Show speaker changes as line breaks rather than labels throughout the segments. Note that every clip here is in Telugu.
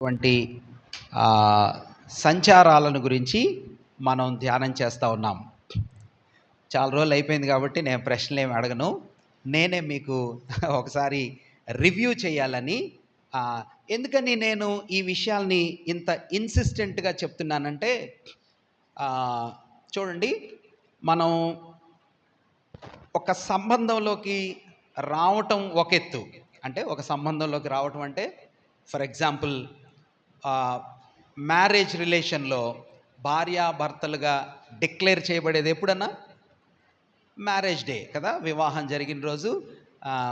వంటి ఆ, సంచారాలను గురించి మనం ధ్యానం చేస్తూ ఉన్నాం. చాలా రోజులు అయిపోయింది కాబట్టి నేను ప్రశ్నలు ఏమి అడగను. నేనే మీకు ఒకసారి రివ్యూ చేయాలని, ఆ, ఎందుకని నేను ఈ విషయాల్ని ఇంత ఇన్సిస్టెంట్గా చెప్తున్నానంటే, ఆ, చూడండి, మనం ఒక సంబంధంలోకి రావటం ఒక ఎత్తు. అంటే ఒక సంబంధంలోకి రావటం అంటే, ఫర్ ఎగ్జాంపుల్, మ్యారేజ్ రిలేషన్లో భార్యాభర్తలుగా డిక్లేర్ చేయబడేది ఎప్పుడన్నా మ్యారేజ్ డే కదా, వివాహం జరిగిన రోజు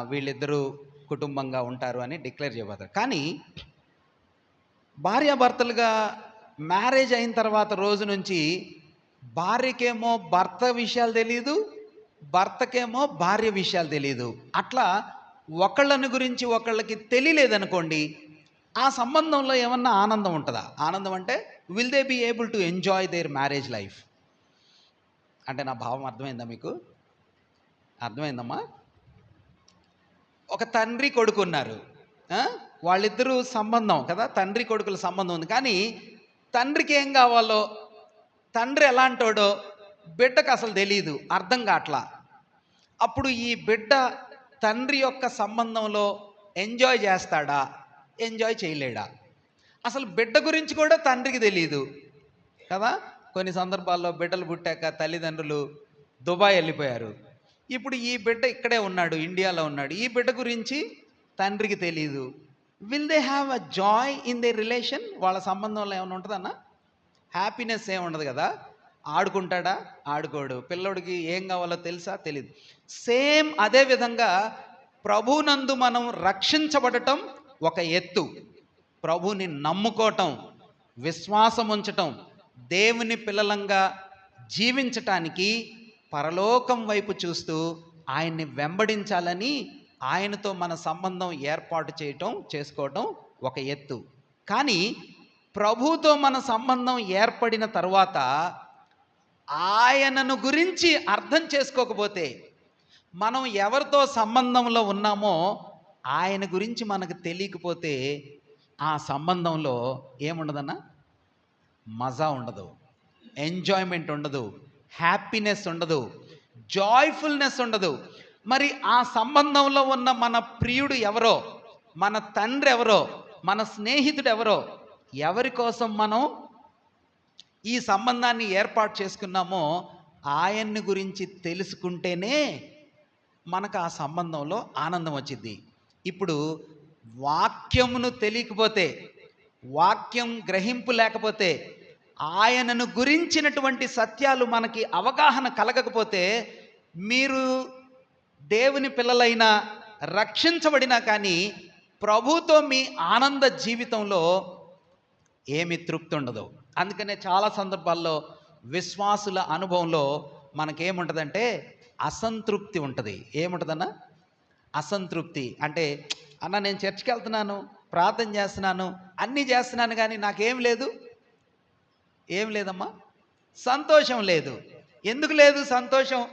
వీళ్ళిద్దరూ కుటుంబంగా ఉంటారు అని డిక్లేర్ చేయబడతారు. కానీ భార్యాభర్తలుగా మ్యారేజ్ అయిన తర్వాత రోజు నుంచి భార్యకేమో భర్త విషయాలు తెలియదు, భర్తకేమో భార్య విషయాలు తెలియదు. అట్లా ఒకళ్ళని గురించి ఒకళ్ళకి తెలియలేదనుకోండి, ఆ సంబంధంలో ఏమన్నా ఆనందం ఉంటుందా? ఆనందం అంటే, will they be able to enjoy their marriage life? అంటే నా భావం అర్థమైందా మీకు? అర్థమైందమ్మా? ఒక తండ్రి కొడుకు ఉన్నారు, వాళ్ళిద్దరూ సంబంధం కదా, తండ్రి కొడుకుల సంబంధం ఉంది. కానీ తండ్రికి ఏం కావాలో, తండ్రి ఎలాంటోడో బిడ్డకు అసలు తెలియదు, అర్థం కావట్లా. అప్పుడు ఈ బిడ్డ తండ్రి యొక్క సంబంధంలో ఎంజాయ్ చేస్తాడా, ఎంజాయ్ చేయలేడా? అసలు బిడ్డ గురించి కూడా తండ్రికి తెలియదు కదా. కొన్ని సందర్భాల్లో బిడ్డలు పుట్టాక తల్లిదండ్రులు దుబాయ్ వెళ్ళిపోయారు. ఇప్పుడు ఈ బిడ్డ ఇక్కడే ఉన్నాడు, ఇండియాలో ఉన్నాడు. ఈ బిడ్డ గురించి తండ్రికి తెలియదు. Will they have a Joy in they relation? వాళ్ళ సంబంధంలో ఏమైనా ఉంటుందన్నా? హ్యాపీనెస్ ఏమి ఉండదు కదా. ఆడుకుంటాడా? ఆడుకోడు. పిల్లోడికి ఏం కావాలో తెలుసా? తెలియదు. సేమ్ అదే విధంగా ప్రభునందు మనం రక్షించబడటం ఒక ఎత్తు, ప్రభుని నమ్ముకోవటం, విశ్వాసం ఉంచటం, దేవుని పిల్లలంగా జీవించటానికి పరలోకం వైపు చూస్తూ ఆయన్ని వెంబడించాలని, ఆయనతో మన సంబంధం ఏర్పాటు చేసుకోవటం ఒక ఎత్తు. కానీ ప్రభుతో మన సంబంధం ఏర్పడిన తర్వాత ఆయనను గురించి అర్థం చేసుకోకపోతే, మనం ఎవరితో సంబంధంలో ఉన్నామో ఆయన గురించి మనకు తెలియకపోతే, ఆ సంబంధంలో ఏముండదన్నా? మజా ఉండదు, ఎంజాయ్మెంట్ ఉండదు, హ్యాపీనెస్ ఉండదు, జాయ్ఫుల్నెస్ ఉండదు. మరి ఆ సంబంధంలో ఉన్న మన ప్రియుడు ఎవరో, మన తండ్రి ఎవరో, మన స్నేహితుడు ఎవరో, ఎవరి కోసం మనం ఈ సంబంధాన్ని ఏర్పాటు చేసుకున్నామో ఆయన్ని గురించి తెలుసుకుంటేనే మనకు ఆ సంబంధంలో ఆనందం వచ్చింది. ఇప్పుడు వాక్యమును తెలియకపోతే, వాక్యం గ్రహింపు లేకపోతే, ఆయనను గురించినటువంటి సత్యాలు మనకి అవగాహన కలగకపోతే, మీరు దేవుని పిల్లలైనా, రక్షించబడినా కానీ ప్రభుతో మీ ఆనంద జీవితంలో ఏమి తృప్తి ఉండదు. అందుకనే చాలా సందర్భాల్లో విశ్వాసుల అనుభవంలో మనకేముంటుందంటే అసంతృప్తి ఉంటుంది. ఏముంటుందన్నా? అసంతృప్తి. అంటే, అన్న నేను చర్చికి వెళ్తున్నాను, ప్రార్థన చేస్తున్నాను, అన్నీ చేస్తున్నాను, కానీ నాకేం లేదు. ఏం లేదమ్మా? సంతోషం లేదు. ఎందుకు లేదు సంతోషం?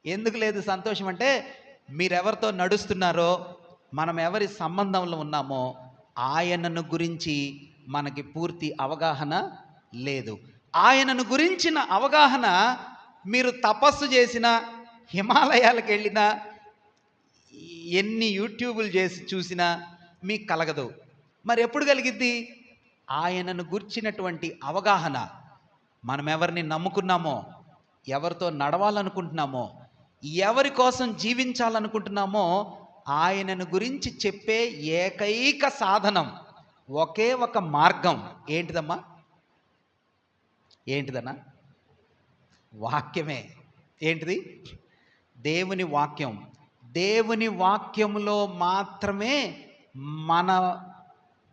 ఎందుకు లేదు సంతోషం అంటే, మీరెవరితో నడుస్తున్నారో, మనం ఎవరి సంబంధంలో ఉన్నామో ఆయనను గురించి మనకి పూర్తి అవగాహన లేదు. ఆయనను గురించిన అవగాహన మీరు తపస్సు చేసినా, హిమాలయాలకు వెళ్ళినా, ఎన్ని యూట్యూబులు చేసి చూసినా మీకు కలగదు. మరి ఎప్పుడు కలిగిద్ది? ఆయనను గుర్చినటువంటి అవగాహన, మనం ఎవరిని నమ్ముకున్నామో, ఎవరితో నడవాలనుకుంటున్నామో, ఎవరి కోసం జీవించాలనుకుంటున్నామో ఆయనను గురించి చెప్పే ఏకైక సాధనం, ఒకే ఒక మార్గం ఏంటిదమ్మా? ఏంటిదన్నా? వాక్యమే. ఏంటిది? దేవుని వాక్యం. దేవుని వాక్యంలో మాత్రమే మన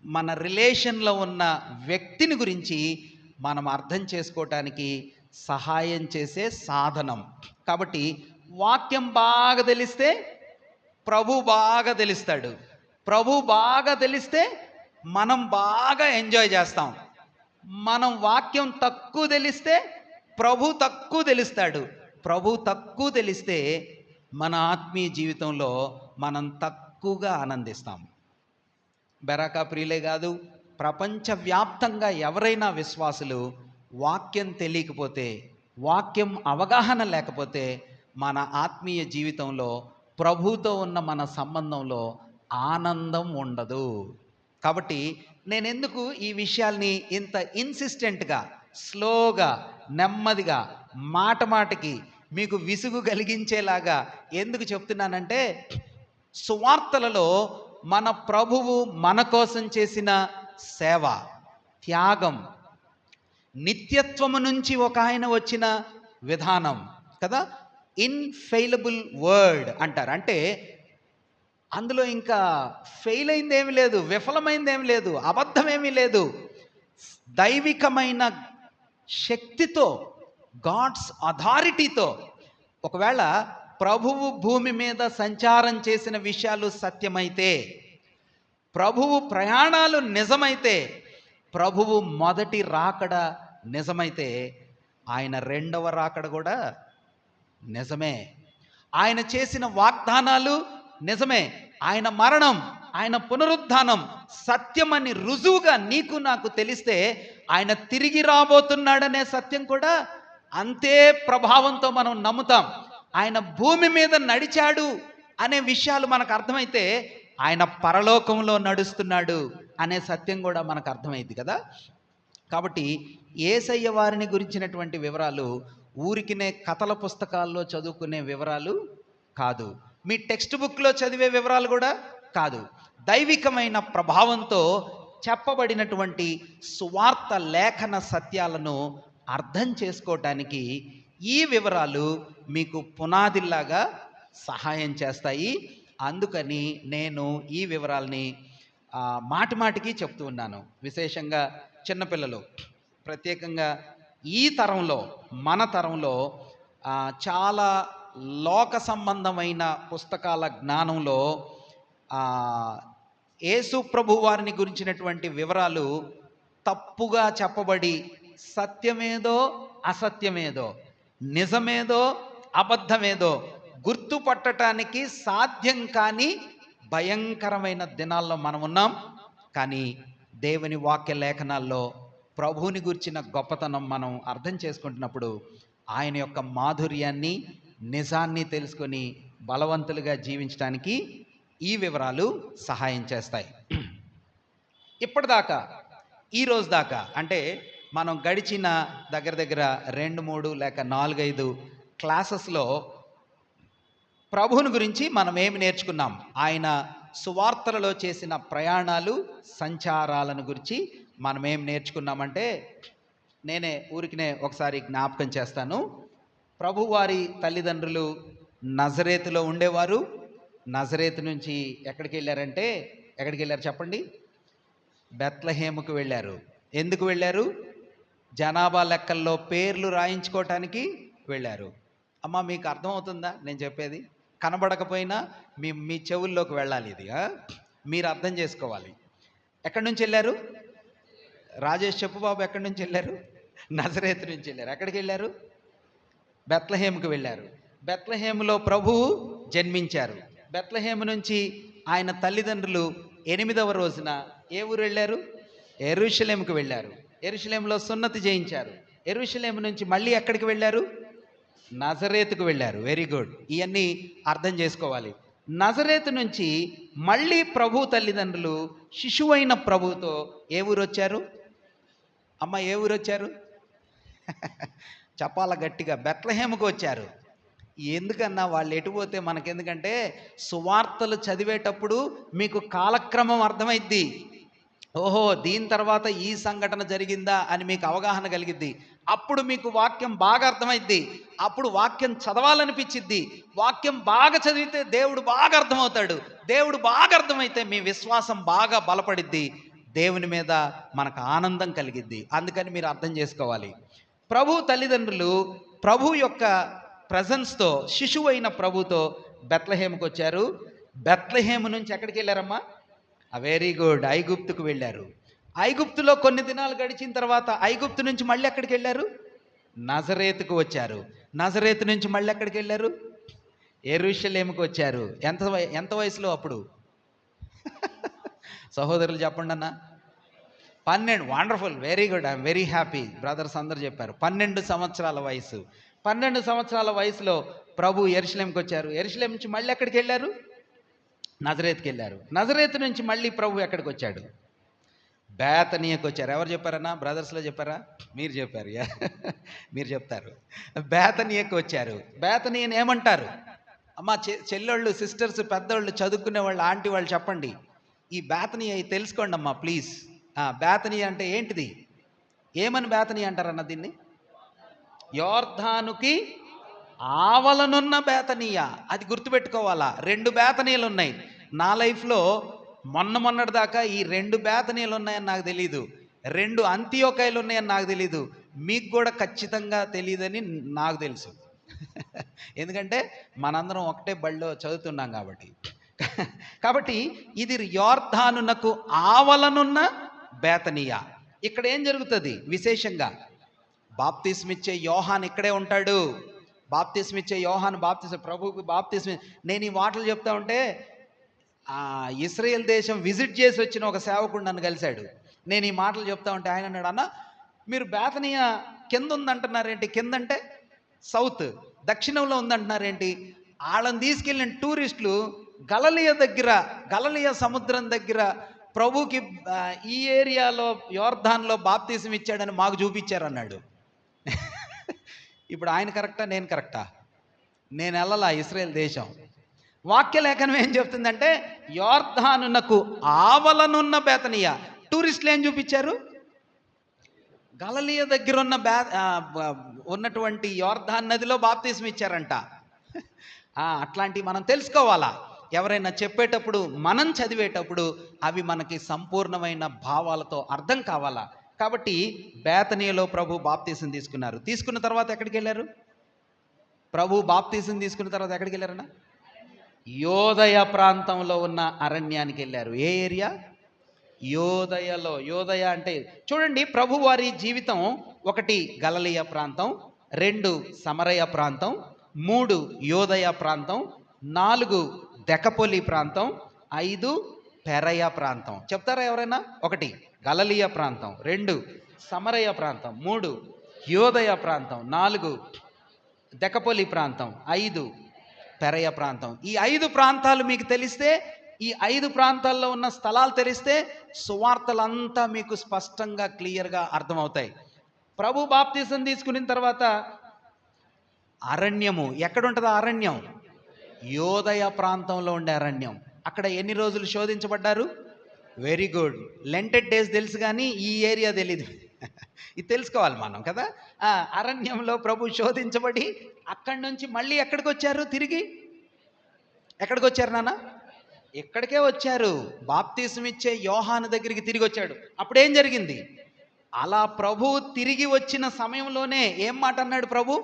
మన రిలేషన్లో ఉన్న వ్యక్తిని గురించి మనం అర్థం చేసుకోవటానికి సహాయం చేసే సాధనం. కాబట్టి వాక్యం బాగా తెలిస్తే ప్రభు బాగా తెలుస్తాడు. ప్రభు బాగా తెలిస్తే మనం బాగా ఎంజాయ్ చేస్తాం. మనం వాక్యం తక్కువ తెలిస్తే ప్రభు తక్కువ తెలుస్తాడు. ప్రభు తక్కువ తెలిస్తే మన ఆత్మీయ జీవితంలో మనం తక్కువగా ఆనందిస్తాం. బెరాకా ప్రియులే కాదు, ప్రపంచవ్యాప్తంగా ఎవరైనా విశ్వాసులు వాక్యం తెలియకపోతే, వాక్యం అవగాహన లేకపోతే మన ఆత్మీయ జీవితంలో, ప్రభుతో ఉన్న మన సంబంధంలో ఆనందం ఉండదు. కాబట్టి నేనెందుకు ఈ విషయాల్ని ఇంత ఇన్సిస్టెంట్గా, స్లోగా, నెమ్మదిగా, మాట మాటకి మీకు విసుగు కలిగించేలాగా ఎందుకు చెప్తున్నానంటే, సువార్తలలో మన ప్రభువు మన కోసం చేసిన సేవ, త్యాగం, నిత్యత్వము నుంచి ఒక ఆయన వచ్చిన విధానం కదా, ఇన్ఫెయిలబుల్ వర్డ్ అంటారు. అంటే అందులో ఇంకా ఫెయిల్ అయిందేమీ లేదు, విఫలమైందేమీ లేదు, అబద్ధమేమీ లేదు. దైవికమైన శక్తితో, గాడ్స్ అథారిటీతో, ఒకవేళ ప్రభువు భూమి మీద సంచారం చేసిన విషయాలు సత్యమైతే, ప్రభువు ప్రయాణాలు నిజమైతే, ప్రభువు మొదటి రాకడ నిజమైతే, ఆయన రెండవ రాకడ కూడా నిజమే. ఆయన చేసిన వాగ్దానాలు నిజమే. ఆయన మరణం, ఆయన పునరుద్ధానం సత్యమని రుజువుగా నీకు నాకు తెలిస్తే, ఆయన తిరిగి రాబోతున్నాడనే సత్యం కూడా అంతే ప్రభావంతో మనం నమ్ముతాం. ఆయన భూమి మీద నడిచాడు అనే విషయాలు మనకు అర్థమైతే, ఆయన పరలోకంలో నడుస్తున్నాడు అనే సత్యం కూడా మనకు అర్థమైంది కదా. కాబట్టి యేసయ్య వారిని గురించినటువంటి వివరాలు ఊరికినే కథల పుస్తకాల్లో చదువుకునే వివరాలు కాదు, మీ టెక్స్ట్ బుక్లో చదివే వివరాలు కూడా కాదు. దైవికమైన ప్రభావంతో చెప్పబడినటువంటి సువార్త లేఖన సత్యాలను అర్థం చేసుకోవటానికి ఈ వివరాలు మీకు పునాదిలాగా సహాయం చేస్తాయి. అందుకని నేను ఈ వివరాల్ని మాటి మాటికి చెప్తూ ఉన్నాను. విశేషంగా చిన్నపిల్లలు, ప్రత్యేకంగా ఈ తరంలో, మన తరంలో చాలా లోక సంబంధమైన పుస్తకాల జ్ఞానంలో యేసు ప్రభు వారిని గురించినటువంటి వివరాలు తప్పుగా చెప్పబడి, సత్యమేదో అసత్యమేదో, నిజమేదో అబద్ధమేదో గుర్తుపట్టడానికి సాధ్యం కాని భయంకరమైన దినాల్లో మనం ఉన్నాం. కానీ దేవుని వాక్య లేఖనాల్లో ప్రభువుని గురించిన గొప్పతనం మనం అర్థం చేసుకుంటున్నప్పుడు, ఆయన యొక్క మాధుర్యాన్ని, నిజాన్ని తెలుసుకొని బలవంతులుగా జీవించడానికి ఈ వివరాలు సహాయం చేస్తాయి. ఇప్పటిదాకా, ఈరోజు దాకా, అంటే మనం గడిచిన దగ్గర దగ్గర 2, 3 లేక 4, 5 క్లాసెస్లో ప్రభువుని గురించి మనం ఏమి నేర్చుకున్నాం? ఆయన సువార్తలలో చేసిన ప్రయాణాలు, సంచారాలను గురించి మనం ఏం నేర్చుకున్నామంటే, నేనే ఊరికినే ఒకసారి జ్ఞాపకం చేస్తాను. ప్రభువారి తల్లిదండ్రులు నజరేతులో ఉండేవారు. నజరేతు నుంచి ఎక్కడికి వెళ్ళారంటే, ఎక్కడికి వెళ్ళారు చెప్పండి? బెత్లెహేముకు వెళ్ళారు. ఎందుకు వెళ్ళారు? జనాభా లెక్కల్లో పేర్లు రాయించుకోవటానికి వెళ్ళారు. అమ్మ, మీకు అర్థమవుతుందా నేను చెప్పేది? కనబడకపోయినా మీ చెవుల్లోకి వెళ్ళాలి ఇది. మీరు అర్థం చేసుకోవాలి. ఎక్కడి నుంచి వెళ్ళారు? రాజేష్ చెప్పు బాబు, ఎక్కడి నుంచి వెళ్ళారు? నజరేతు నుంచి వెళ్ళారు. ఎక్కడికి వెళ్ళారు? బెత్లెహేముకు వెళ్ళారు. బెత్లెహేములో ప్రభువు జన్మించారు. బెత్లెహేము నుంచి ఆయన తల్లిదండ్రులు 8వ రోజున ఏ ఊరు వెళ్ళారు? యెరూషలేముకు వెళ్ళారు. యెరూషలేములో సున్నతి చేయించారు. యెరూషలేము నుంచి మళ్ళీ ఎక్కడికి వెళ్ళారు? నజరేతుకు వెళ్ళారు. Very good. ఇవన్నీ అర్థం చేసుకోవాలి. నజరేతు నుంచి మళ్ళీ ప్రభు తల్లిదండ్రులు శిశువైన ప్రభుతో ఏ ఊరు వచ్చారు? అమ్మ, ఏ ఊరు వచ్చారు? చెప్పాల గట్టిగా. బెత్లెహేముకు వచ్చారు. ఎందుకన్నా వాళ్ళు ఎటుపోతే మనకెందుకంటే, సువార్తలు చదివేటప్పుడు మీకు కాలక్రమం అర్థమైద్ది. ఓహో, దీని తర్వాత ఈ సంఘటన జరిగిందా అని మీకు అవగాహన కలిగిద్ది. అప్పుడు మీకు వాక్యం బాగా అర్థమైద్ది. అప్పుడు వాక్యం చదవాలనిపించిద్ది. వాక్యం బాగా చదివితే దేవుడు బాగా అర్థమవుతాడు. దేవుడు బాగా అర్థమైతే మీ విశ్వాసం బాగా బలపడిద్ది. దేవుని మీద మనకు ఆనందం కలిగిద్ది. అందుకని మీరు అర్థం చేసుకోవాలి. ప్రభు తల్లిదండ్రులు ప్రభు యొక్క ప్రజెన్స్తో, శిశువైన ప్రభుతో బెత్లెహేముకు వచ్చారు. బెత్లెహేము నుంచి ఎక్కడికి వెళ్ళారమ్మా? వెరీ గుడ్, ఐగుప్తుకు వెళ్ళారు. ఐగుప్తులో కొన్ని దినాలు గడిచిన తర్వాత ఐగుప్తు నుంచి మళ్ళీ ఎక్కడికి వెళ్ళారు? నజరేతుకు వచ్చారు. నజరేతు నుంచి మళ్ళీ ఎక్కడికి వెళ్ళారు? యెరూషలేముకు వచ్చారు. ఎంత వయసులో అప్పుడు? సహోదరులు చెప్పండి అన్న. 12 wonderful, very good, I'm very happy. Brothers అందరు చెప్పారు 12 సంవత్సరాల వయసు. 12 సంవత్సరాల వయసులో ప్రభు యెరూషలేంకి వచ్చారు. యెరూషలేం నుంచి మళ్ళీ ఎక్కడికి వెళ్ళారు? నజరేత్కి వెళ్ళారు. నజరేతు నుంచి మళ్ళీ ప్రభు ఎక్కడికి వచ్చాడు? బేతనీయకు వచ్చారు. ఎవరు చెప్పారన్నా? బ్రదర్స్లో చెప్పారా? మీరు చెప్పారు. మీరు చెప్తారు. బేతనీయకు వచ్చారు. బేతనీయని ఏమంటారు? అమ్మ, చెల్లెళ్ళు, సిస్టర్స్, పెద్దోళ్ళు, చదువుకునే వాళ్ళు, ఆంటీ వాళ్ళు చెప్పండి. ఈ బేతనీయ తెలుసుకోండి అమ్మా ప్లీజ్. బేతనీయ అంటే ఏంటిది? ఏమని బేతనీయ అంటారన్న దీన్ని? యోర్ధానుకి ఆవలనున్న బేతనీయ. అది గుర్తుపెట్టుకోవాలా. 2 బేతనీయలు ఉన్నాయి నా లైఫ్లో. మొన్నటి దాకా ఈ 2 బేతనీయలు ఉన్నాయని నాకు తెలీదు. 2 అంత్యోకాయలు ఉన్నాయని నాకు తెలీదు. మీకు కూడా ఖచ్చితంగా తెలియదని నాకు తెలుసు. ఎందుకంటే మనందరం ఒకటే బడిలో చదువుతున్నాం కాబట్టి. కాబట్టి ఇది యోర్ధానునకు ఆవలనున్న బేతనీయ. ఇక్కడ ఏం జరుగుతుంది విశేషంగా? బాప్తిస్మిచ్చే యోహాన్ ఇక్కడే ఉంటాడు. బాప్తిస్మిచ్చే యోహాన్ ప్రభువుకి బాప్తిస్మి. నేను ఈ మాటలు చెప్తా ఉంటే ఇస్రాయేల్ దేశం విజిట్ చేసి వచ్చిన ఒక సేవకుడు నన్ను కలిశాడు. నేను ఈ మాటలు చెప్తా ఉంటే ఆయన అన్నాడు, అన్న మీరు బేతనీయ కింద ఉందంటున్నారేంటి? కిందంటే సౌత్, దక్షిణంలో ఉందంటున్నారేంటి? వాళ్ళని తీసుకెళ్ళిన టూరిస్టులు గలిలయ సముద్రం దగ్గర ప్రభుకి ఈ ఏరియాలో యోర్ధాన్లో బాప్తిసం ఇచ్చాడని మాకు చూపించారు అన్నాడు. ఇప్పుడు ఆయన కరెక్టా, నేను కరెక్టా? నేను వెళ్ళలా ఇస్రాయేల్ దేశం. వాక్యలేఖనం ఏం చెప్తుందంటే యోర్ధానునకు ఆవలనున్న బేతనీయ. టూరిస్టులు ఏం చూపించారు? గలిలయ దగ్గర ఉన్నటువంటి యోర్ధాన్ నదిలో బాప్తిసం ఇచ్చారంట. అట్లాంటివి మనం తెలుసుకోవాలా. ఎవరైనా చెప్పేటప్పుడు, మనం చదివేటప్పుడు అవి మనకి సంపూర్ణమైన భావాలతో అర్థం కావాలా. కాబట్టి బేతనీయలో ప్రభు బాప్తిసం తీసుకున్నారు. తీసుకున్న తర్వాత ఎక్కడికి వెళ్ళారు? ప్రభు బాప్తిసం తీసుకున్న తర్వాత ఎక్కడికి వెళ్ళారన్నా? యోదయ ప్రాంతంలో ఉన్న అరణ్యానికి వెళ్ళారు. ఏ ఏరియా? యోదయలో. యోదయ అంటే చూడండి, ప్రభు వారి జీవితం 1 గలిలయ ప్రాంతం, 2 సమరయ ప్రాంతం, 3 యోదయ ప్రాంతం, 4 దెకపొలి ప్రాంతం, 5 పెరయ ప్రాంతం. చెప్తారా ఎవరైనా? 1 గలిలయ ప్రాంతం, 2 సమరయ ప్రాంతం, 3 యోదయ ప్రాంతం, 4 దెకపొలి ప్రాంతం, 5 పెరయ ప్రాంతం. ఈ 5 ప్రాంతాలు మీకు తెలిస్తే, ఈ 5 ప్రాంతాల్లో ఉన్న స్థలాలు తెలిస్తే సువార్తలంతా మీకు స్పష్టంగా క్లియర్గా అర్థమవుతాయి. ప్రభు బాప్తిసం తీసుకున్న తర్వాత అరణ్యము ఎక్కడుంటుందో? అరణ్యం యోదయ ప్రాంతంలో ఉండే అరణ్యం. అక్కడ ఎన్ని రోజులు శోధించబడ్డారు? Very good. లెంటెడ్ డేస్ తెలుసు కానీ ఈ ఏరియా తెలీదు. ఇది తెలుసుకోవాలి మనం కదా. అరణ్యంలో ప్రభు శోధించబడి అక్కడి నుంచి మళ్ళీ ఎక్కడికి వచ్చారు? తిరిగి ఎక్కడికి వచ్చారు నాన్న? ఇక్కడికే వచ్చారు. బాప్తిసం ఇచ్చే యోహాను దగ్గరికి తిరిగి వచ్చాడు. అప్పుడేం జరిగింది? అలా ప్రభు తిరిగి వచ్చిన సమయంలోనే ఏం మాట అన్నాడు ప్రభు?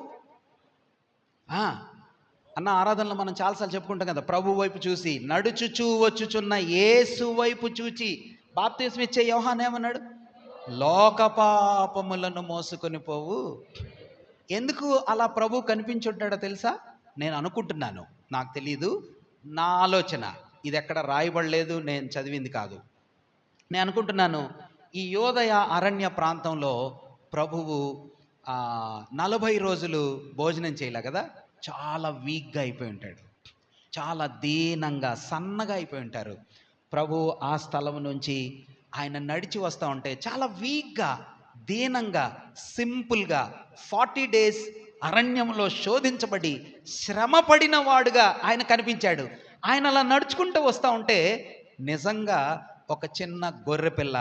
అన్న ఆరాధనలో మనం చాలాసార్లు చెప్పుకుంటాం కదా, ప్రభు వైపు చూసి, నడుచుచూ వచ్చుచున్న యేసు వైపు చూచి బాప్తిసం ఇచ్చే యోహాను ఏమన్నాడు? లోక పాపములను మోసుకొని పోవు. ఎందుకు అలా ప్రభు కనిపించుంటాడో తెలుసా? నేను అనుకుంటున్నాను, నాకు తెలీదు, నా ఆలోచన. ఇది ఎక్కడ రాయబడలేదు, నేను చదివింది కాదు. నేను అనుకుంటున్నాను, ఈ యోదయ అరణ్య ప్రాంతంలో ప్రభువు 40 రోజులు భోజనం చేయలే కదా. చాలా వీక్గా అయిపోయి ఉంటాడు. చాలా దీనంగా, సన్నగా అయిపోయి ఉంటారు. ప్రభు ఆ స్థలం నుంచి ఆయన నడిచి వస్తూ ఉంటే చాలా వీక్గా, దీనంగా, సింపుల్గా 40 డేస్ అరణ్యంలో శోధించబడి శ్రమపడిన వాడుగా ఆయన కనిపించాడు. ఆయన అలా నడుచుకుంటూ వస్తూ ఉంటే నిజంగా ఒక చిన్న గొర్రెపిల్ల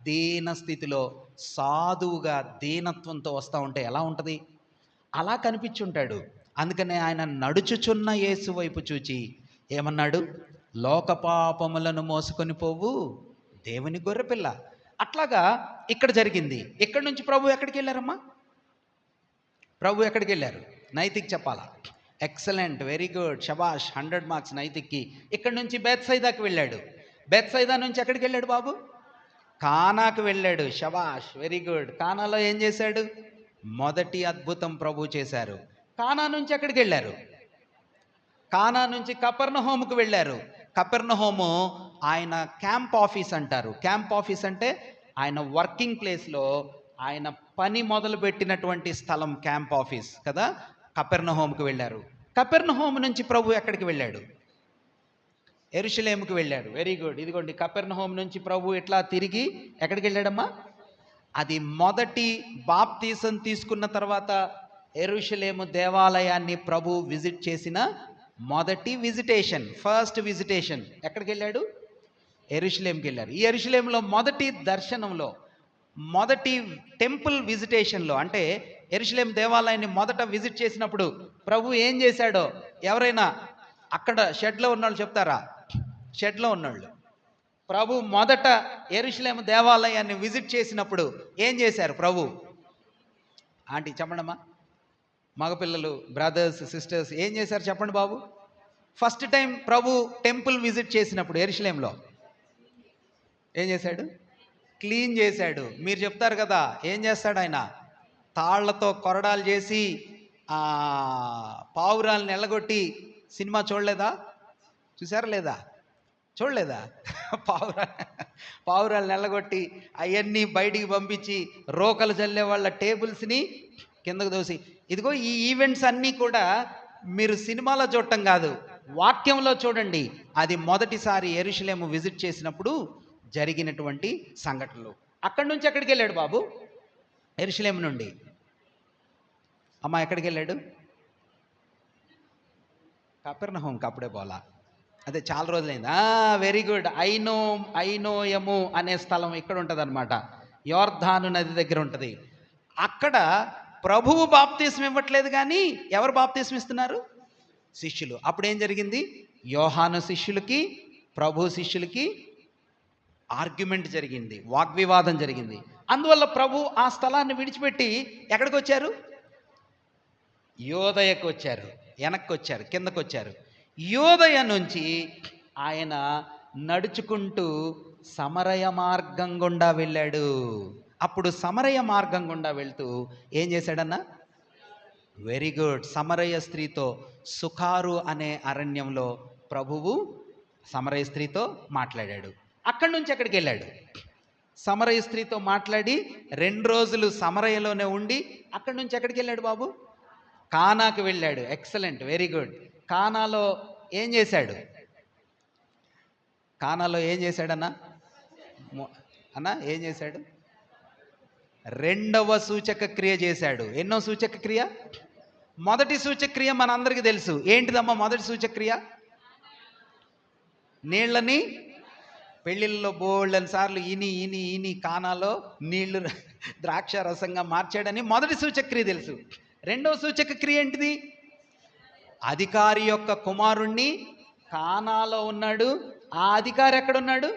దీన స్థితిలో సాధువుగా దీనత్వంతో వస్తూ ఉంటే ఎలా ఉంటుంది? అలా కనిపించుంటాడు. అందుకనే ఆయన నడుచుచున్న యేసు వైపు చూచి ఏమన్నాడు? లోక పాపములను మోసుకొని పోవు దేవుని గొర్రెపిల్ల. అట్లాగా ఇక్కడ జరిగింది. ఇక్కడి నుంచి ప్రభు ఎక్కడికి వెళ్ళారమ్మా? ప్రభు ఎక్కడికి వెళ్ళారు? నైతిక్ చెప్పాలా? ఎక్సలెంట్, వెరీ గుడ్, షబాష్, 100 మార్క్స్ నైతిక్కి. ఇక్కడ నుంచి బేత్సైదాకి వెళ్ళాడు. బేత్సైదా నుంచి ఎక్కడికి వెళ్ళాడు బాబు? కానాకు వెళ్ళాడు. షబాష్, వెరీ గుడ్. కానాలో ఏం చేశాడు? మొదటి అద్భుతం ప్రభు చేశారు. కానా నుంచి ఎక్కడికి వెళ్ళారు? కానా నుంచి కపెర్నహూముకు వెళ్ళారు. కపెర్నహూము ఆయన క్యాంప్ ఆఫీస్ అంటారు. క్యాంప్ ఆఫీస్ అంటే ఆయన వర్కింగ్ ప్లేస్లో ఆయన పని మొదలుపెట్టినటువంటి స్థలం క్యాంప్ ఆఫీస్ కదా, కపెర్నహూముకు వెళ్ళారు. కపెర్నహూము నుంచి ప్రభు ఎక్కడికి వెళ్ళాడు? యెరూషలేముకు వెళ్ళాడు. Very good. ఇదిగోండి, కపెర్నహూము నుంచి ప్రభు ఇట్లా తిరిగి ఎక్కడికి వెళ్ళాడమ్మా? అది మొదటి బాప్తీసం తీసుకున్న తర్వాత యెరూషలేము దేవాలయాన్ని ప్రభు విజిట్ చేసిన మొదటి విజిటేషన్, ఫస్ట్ విజిటేషన్. ఎక్కడికి వెళ్ళాడు? యెరూషలేంకి వెళ్ళారు. ఈ యెరూషలేంలో మొదటి దర్శనంలో, మొదటి టెంపుల్ విజిటేషన్లో, అంటే యెరూషలేం దేవాలయాన్ని మొదట విజిట్ చేసినప్పుడు ప్రభు ఏం చేశాడో ఎవరైనా అక్కడ షెడ్లో ఉన్నవాళ్ళు చెప్తారా? షెడ్లో ఉన్నవాళ్ళు ప్రభు మొదట యెరూషలేం దేవాలయాన్ని విజిట్ చేసినప్పుడు ఏం చేశారు ప్రభు? ఆంటీ చెప్పండమ్మా, మగపిల్లలు, బ్రదర్స్, సిస్టర్స్ ఏం చేశారు చెప్పండి బాబు? ఫస్ట్ టైం ప్రభు టెంపుల్ విజిట్ చేసినప్పుడు యెరూషలేంలో ఏం చేశాడు? క్లీన్ చేశాడు. మీరు చెప్తారు కదా, ఏం చేస్తాడు ఆయన? తాళ్లతో కొరడాలు చేసి పావురాలను ఎల్లగొట్టి, సినిమా చూడలేదా? చూసారా లేదా? చూడలేదా? పావురాలను ఎల్లగొట్టి అవన్నీ బయటికి పంపించి రోకలు చల్లే వాళ్ళ టేబుల్స్ని కిందకు దోసి, ఇదిగో ఈ ఈవెంట్స్ అన్నీ కూడా మీరు సినిమాలో చూడటం కాదు, వాక్యంలో చూడండి. అది మొదటిసారి యెరూషలేము విజిట్ చేసినప్పుడు జరిగినటువంటి సంఘటనలు. అక్కడి నుంచి ఎక్కడికి వెళ్ళాడు బాబు? యెరూషలేము నుండి అమ్మ ఎక్కడికి వెళ్ళాడు? కపెర్నహూముకి అప్పుడే పోలా, అదే చాలా రోజులైంది. Very good. ఐనోయము అనే స్థలం ఇక్కడ ఉంటుంది అనమాట, యోర్ధాను నది దగ్గర ఉంటుంది. అక్కడ ప్రభువు బాప్తీసం ఇవ్వట్లేదు, కానీ ఎవరు బాప్తీసం ఇస్తున్నారు? శిష్యులు. అప్పుడేం జరిగింది? యోహాను శిష్యులకి ప్రభు శిష్యులకి ఆర్గ్యుమెంట్ జరిగింది, వాగ్వివాదం జరిగింది. అందువల్ల ప్రభు ఆ స్థలాన్ని విడిచిపెట్టి ఎక్కడికి వచ్చారు? యోదయకు వచ్చారు, వెనక్కి వచ్చారు, కిందకు వచ్చారు. యోదయ నుంచి ఆయన నడుచుకుంటూ సమరయ మార్గం గుండా వెళ్ళాడు. అప్పుడు సమరయ మార్గం గుండా వెళ్తూ ఏం చేశాడన్నా? Very good. సమరయ స్త్రీతో, సుకారు అనే అరణ్యంలో ప్రభువు సమరయ స్త్రీతో మాట్లాడాడు. అక్కడి నుంచి ఎక్కడికి వెళ్ళాడు? సమరయ స్త్రీతో మాట్లాడి 2 రోజులు సమరయలోనే ఉండి అక్కడి నుంచి ఎక్కడికి వెళ్ళాడు బాబు? కానాకు వెళ్ళాడు. Excellent, very good. కానాలో ఏం చేశాడు? కానాలో ఏం చేశాడన్నా? అన్నా ఏం చేశాడు? 2వ సూచక క్రియ చేశాడు. ఎన్నో సూచక క్రియ? మొదటి సూచక క్రియ మనందరికీ తెలుసు. ఏంటిదమ్మా మొదటి సూచక క్రియ? నీళ్ళని పెళ్ళిళ్ళలో బోళ్ళని సార్లు ఇని కానాలో నీళ్లు ద్రాక్ష రసంగా మార్చాడని మొదటి సూచక క్రియ తెలుసు. 2వ సూచక క్రియ ఏంటిది? అధికారి యొక్క కుమారుణ్ణి కానాలో ఉన్నాడు. ఆ అధికారి ఎక్కడున్నాడు?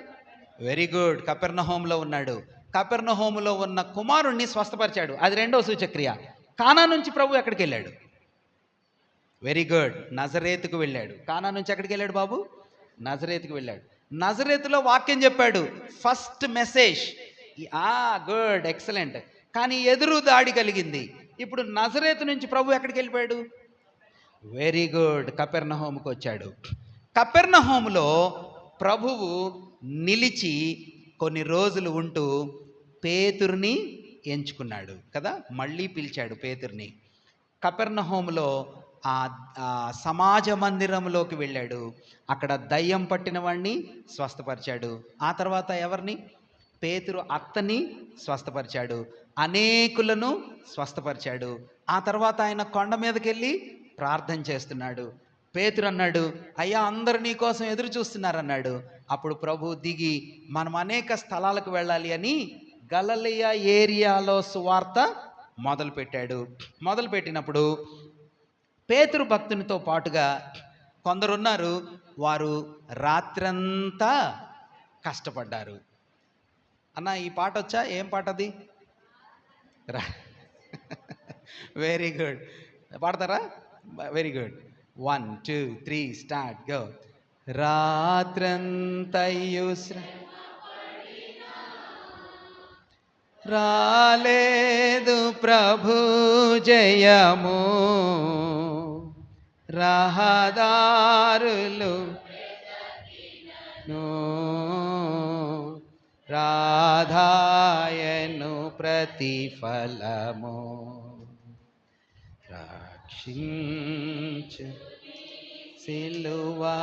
వెరీ గుడ్, కపెర్నహూములో ఉన్నాడు. కపెర్నహూములో ఉన్న కుమారుణ్ణి స్వస్థపరిచాడు. అది 2వ సూచక్రియ. కానా నుంచి ప్రభు ఎక్కడికి వెళ్ళాడు? వెరీ గుడ్, నజరేతుకు వెళ్ళాడు. కానా నుంచి ఎక్కడికి వెళ్ళాడు బాబు? నజరేతుకు వెళ్ళాడు. నజరేతులో వాక్యం చెప్పాడు, ఫస్ట్ మెసేజ్. Good, excellent. కానీ ఎదురు దాడి కలిగింది. ఇప్పుడు నజరేతు నుంచి ప్రభు ఎక్కడికి వెళ్ళిపోయాడు? వెరీ గుడ్, కపెర్నహూముకు వచ్చాడు. కపెర్నహూములో ప్రభువు నిలిచి కొన్ని రోజులు ఉంటూ పేతురుని ఎంచుకున్నాడు కదా, మళ్ళీ పిలిచాడు పేతురుని. కపెర్నహూములో ఆ సమాజ మందిరంలోకి వెళ్ళాడు. అక్కడ దయ్యం పట్టిన వాడిని స్వస్థపరిచాడు. ఆ తర్వాత ఎవరిని? పేతురు అత్తని స్వస్థపరిచాడు. అనేకులను స్వస్థపరిచాడు. ఆ తర్వాత ఆయన కొండ మీదకి వెళ్ళి ప్రార్థన చేస్తున్నాడు. పేతురు అన్నాడు, అయ్యా అందరు నీ కోసం ఎదురు చూస్తున్నారన్నాడు. అప్పుడు ప్రభు దిగి మనం అనేక స్థలాలకు వెళ్ళాలి అని గలిలయ ఏరియాలో సువార్త మొదలుపెట్టాడు. మొదలుపెట్టినప్పుడు పేతురు భక్తునితో పాటుగా కొందరున్నారు, వారు రాత్రంతా కష్టపడ్డారు. అన్న ఈ పాట వచ్చా? ఏం పాట అది? వెరీ గుడ్, పాడతారా? Very good. 1 2 3 start, go. రాత్రంతయు రాలేదు ప్రభు జయము, రహదారులు రాధారము ప్రతిఫలము రక్షించు సిలువా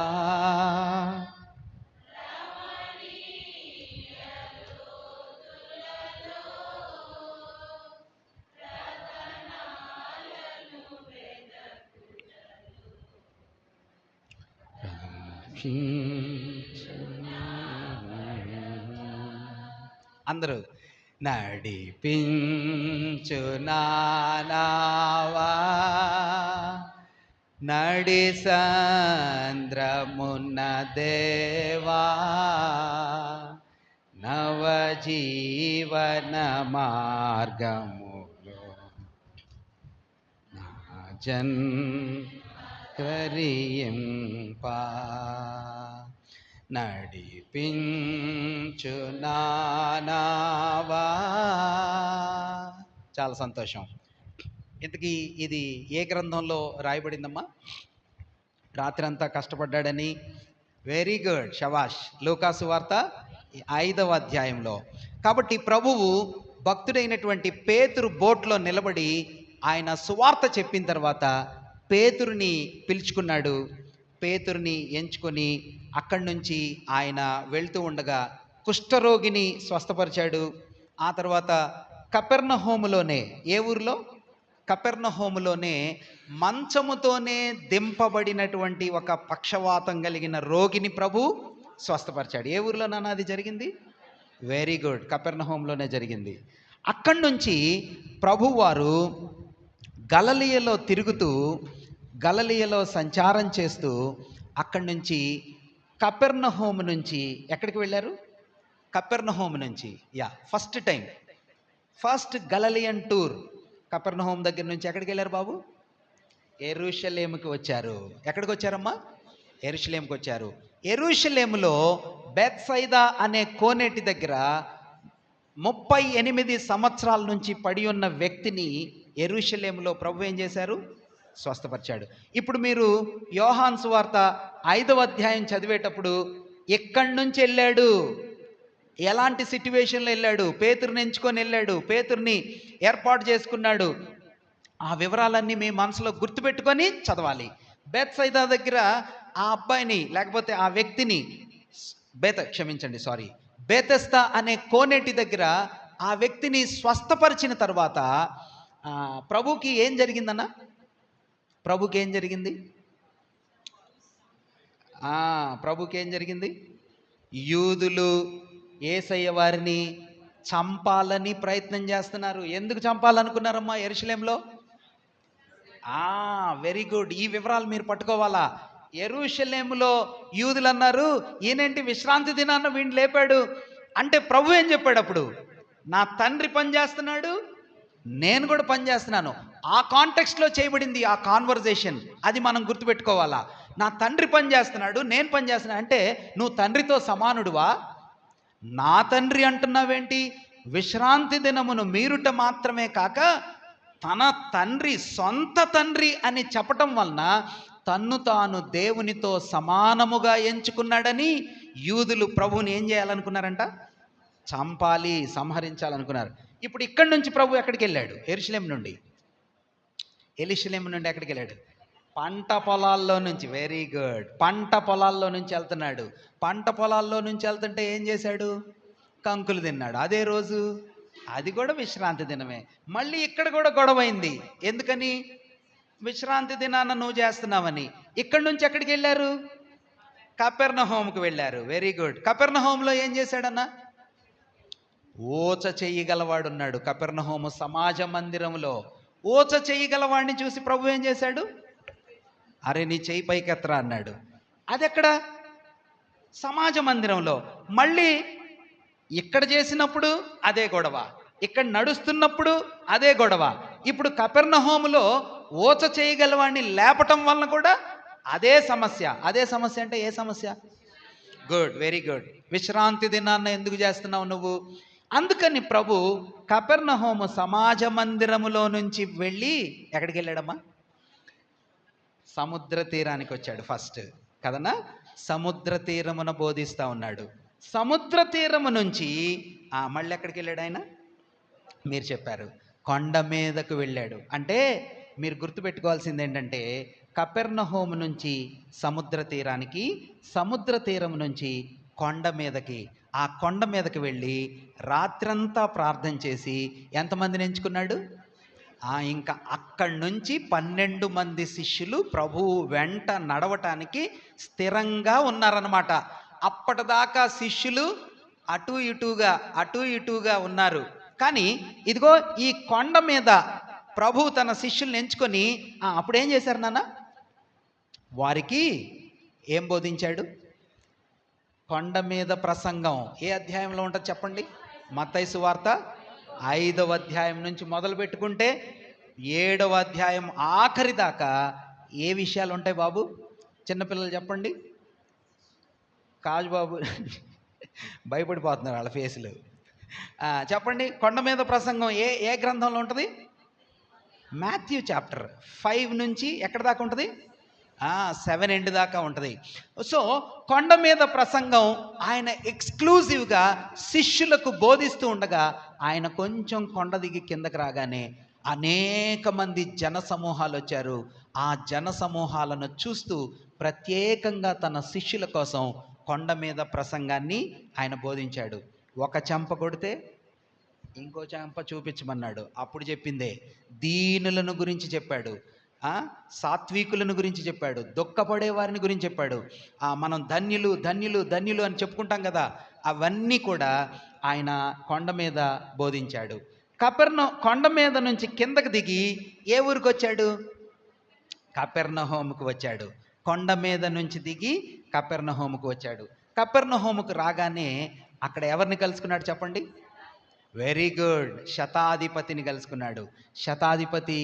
అందరూ నడిపించు నానావా నడి సంద్రమున్న దేవా నవజీవన మార్గములో నా కరియింపా నడిపించు నానావా. చాలా సంతోషం. ఇంతకీ ఇది ఏ గ్రంథంలో రాయబడిందమ్మా? రాత్రి అంతా కష్టపడ్డాడని. వెరీ గుడ్, శబాష్. లూకాసు వార్త 5వ అధ్యాయంలో. కాబట్టి ప్రభువు భక్తుడైనటువంటి పేతురు బోట్లో నిలబడి ఆయన సువార్త చెప్పిన తర్వాత పేతురుని పిలుచుకున్నాడు. పేతురుని ఎంచుకొని అక్కడి నుంచి ఆయన వెళ్తూ ఉండగా కుష్ఠరోగిని స్వస్థపరిచాడు. ఆ తర్వాత కపెర్నహూములోనే, ఏ ఊరిలో? కపెర్నహూములోనే మంచముతోనే దింపబడినటువంటి ఒక పక్షవాతం కలిగిన రోగిని ప్రభు స్వస్థపరిచాడు. ఏ ఊరిలో నాన్న అది జరిగింది? వెరీ గుడ్, కపెర్నహూములోనే జరిగింది. అక్కడి నుంచి ప్రభువారు గలిలయలో తిరుగుతూ, గలిలయలో సంచారం చేస్తూ అక్కడి నుంచి కపెర్నహూము నుంచి ఎక్కడికి వెళ్ళారు? కపెర్నహూము నుంచి ఫస్ట్ గలిలయన్ టూర్. కపెర్నహూము దగ్గర నుంచి ఎక్కడికి వెళ్ళారు బాబు? యెరూషలేముకి వచ్చారు. ఎక్కడికి వచ్చారమ్మా? యెరూషలేముకి వచ్చారు. యెరూషలేములో బెత్సైదా అనే కోనేటి దగ్గర 38 సంవత్సరాల నుంచి పడి ఉన్న వ్యక్తిని యెరూషలేములో ప్రభు ఏం చేశారు? స్వస్థపరిచాడు. ఇప్పుడు మీరు యోహాను సువార్త 5వ అధ్యాయం చదివేటప్పుడు ఎక్కడి నుంచి వెళ్ళాడు, ఎలాంటి సిట్యువేషన్లో వెళ్ళాడు, పేతురుని ఎంచుకొని వెళ్ళాడు, పేతురుని ఏర్పాటు చేసుకున్నాడు, ఆ వివరాలన్నీ మీ మనసులో గుర్తుపెట్టుకొని చదవాలి. బెత్సైదా దగ్గర ఆ అబ్బాయిని, లేకపోతే ఆ వ్యక్తిని, బేతెస్దా అనే కోనేటి దగ్గర ఆ వ్యక్తిని స్వస్థపరిచిన తర్వాత ప్రభుకి ఏం జరిగిందన్న? ప్రభుకి ఏం జరిగింది? ప్రభుకి ఏం జరిగింది? యూదులు యేసయ్య వారిని చంపాలని ప్రయత్నం చేస్తున్నారు. ఎందుకు చంపాలనుకున్నారమ్మా యెరూషలేంలో? వెరీ గుడ్, ఈ వివరాలు మీరు పట్టుకోవాలా. యెరూషలేములో యూదులు అన్నారు, ఈయనేంటి విశ్రాంతి దినాన్న వీడిని లేపాడు అంటే ప్రభు ఏం చెప్పాడు అప్పుడు? నా తండ్రి పని చేస్తున్నాడు, నేను కూడా పని చేస్తున్నాను. ఆ కాంటెక్స్ట్లో చేయబడింది ఆ కాన్వర్జేషన్. అది మనం గుర్తుపెట్టుకోవాలా. నా తండ్రి పని చేస్తున్నాడు, నేను పని చేస్తున్నాను అంటే నువ్వు తండ్రితో సమానుడువా? నా తండ్రి అంటున్నావేంటి? విశ్రాంతి దినమును మీరుట మాత్రమే కాక తన తండ్రి, సొంత తండ్రి అని చెప్పటం వలన తన్ను తాను దేవునితో సమానముగా ఎంచుకున్నాడని యూదులు ప్రభువుని ఏం చేయాలనుకున్నారంట? చంపాలి, సంహరించాలనుకున్నారు. ఇప్పుడు ఇక్కడి నుంచి ప్రభు ఎక్కడికి వెళ్ళాడు? యెరూషలేము నుండి ఎక్కడికి వెళ్ళాడు? పంట పొలాల్లో నుంచి. వెరీ గుడ్, పంట పొలాల్లో నుంచి వెళ్తున్నాడు. పంట పొలాల్లో నుంచి వెళ్తుంటే ఏం చేశాడు? కంకులు తిన్నాడు. అదే రోజు, అది కూడా విశ్రాంతి దినమే. మళ్ళీ ఇక్కడ కూడా గొడవైంది. ఎందుకని? విశ్రాంతి దినాన నువ్వు చేస్తున్నావని. ఇక్కడి నుంచి ఎక్కడికి వెళ్ళారు? కపెర్నహూముకు వెళ్ళారు. Very good. కపెర్నహూములో ఏం చేశాడన్నా? ఓచ చేయగలవాడున్నాడు. కపెర్నహూము సమాజ మందిరంలో ఓచ చేయగలవాడిని చూసి ప్రభు ఏం చేశాడు? అరే నీ చేయి పైకెత్తరా అన్నాడు. అది ఎక్కడ? సమాజ మందిరంలో. మళ్ళీ ఇక్కడ చేసినప్పుడు అదే గొడవ, ఇక్కడ నడుస్తున్నప్పుడు అదే గొడవ. ఇప్పుడు కపెర్నహూములో ఓచ చేయగలవాడిని లేపటం వలన కూడా అదే సమస్య. అదే సమస్య అంటే ఏ సమస్య? Good, very good. విశ్రాంతి దినాన్న ఎందుకు చేస్తున్నావు నువ్వు? అందుకని ప్రభు కపెర్నహూము సమాజ మందిరములో నుంచి వెళ్ళి ఎక్కడికి వెళ్ళాడమ్మా? సముద్ర తీరానికి వచ్చాడు ఫస్ట్ కదన్నా. సముద్ర తీరమున బోధిస్తూ ఉన్నాడు. సముద్ర తీరము నుంచి మళ్ళీ ఎక్కడికి వెళ్ళాడు ఆయన? మీరు చెప్పారు. కొండ మీదకు వెళ్ళాడు అంటే మీరు గుర్తుపెట్టుకోవాల్సింది ఏంటంటే కపెర్నహూము నుంచి సముద్ర తీరానికి, సముద్ర తీరం నుంచి కొండ మీదకి, ఆ కొండ మీదకి వెళ్ళి రాత్రంతా ప్రార్థన చేసి ఎంతమందిని ఎంచుకున్నాడు? ఇంకా అక్కడి నుంచి 12 మంది శిష్యులు ప్రభువు వెంట నడవటానికి స్థిరంగా ఉన్నారన్నమాట. అప్పటిదాకా శిష్యులు అటు ఇటుగా ఉన్నారు. కానీ ఇదిగో ఈ కొండ మీద ప్రభు తన శిష్యుల్ని ఎంచుకొని అప్పుడేం చేశారు నాన్న? వారికి ఏం బోధించాడు? కొండ మీద ప్రసంగం ఏ అధ్యాయంలో ఉంటుంది చెప్పండి? మత్తయి సువార్త 5వ అధ్యాయం నుంచి మొదలు పెట్టుకుంటే 7వ అధ్యాయం ఆఖరి దాకా ఏ విషయాలు ఉంటాయి బాబు? చిన్నపిల్లలు చెప్పండి. కాజుబాబు భయపడిపోతున్నారు వాళ్ళ ఫేసులు. చెప్పండి, కొండ మీద ప్రసంగం ఏ ఏ గ్రంథంలో ఉంటుంది? మాథ్యూ చాప్టర్ 5 నుంచి ఎక్కడ దాకా ఉంటుంది? 7 ఎండ్ దాకా ఉంటుంది. సో కొండ మీద ప్రసంగం ఆయన ఎక్స్క్లూజివ్గా శిష్యులకు బోధిస్తూ ఉండగా ఆయన కొంచెం కొండ దిగి కిందకి రాగానే అనేక మంది జన సమూహాలు వచ్చారు. ఆ జన సమూహాలను చూస్తూ ప్రత్యేకంగా తన శిష్యుల కోసం కొండ మీద ప్రసంగాన్ని ఆయన బోధించాడు. ఒక చెంప కొడితే ఇంకో చెంప చూపించమన్నాడు. అప్పుడు చెప్పిందే దీనులను గురించి చెప్పాడు, సాత్వికులను గురించి చెప్పాడు, దుఃఖపడే వారిని గురించి చెప్పాడు. మనం ధన్యులు ధన్యులు ధన్యులు అని చెప్పుకుంటాం కదా, అవన్నీ కూడా ఆయన కొండ మీద బోధించాడు. కొండ మీద నుంచి కిందకు దిగి ఏ ఊరికి వచ్చాడు? కపెర్నహూముకు వచ్చాడు. కొండ మీద నుంచి దిగి కపెర్నహూముకు వచ్చాడు. కపెర్నహూముకు రాగానే అక్కడ ఎవరిని కలుసుకున్నాడు చెప్పండి? వెరీ గుడ్, శతాధిపతిని కలుసుకున్నాడు. శతాధిపతి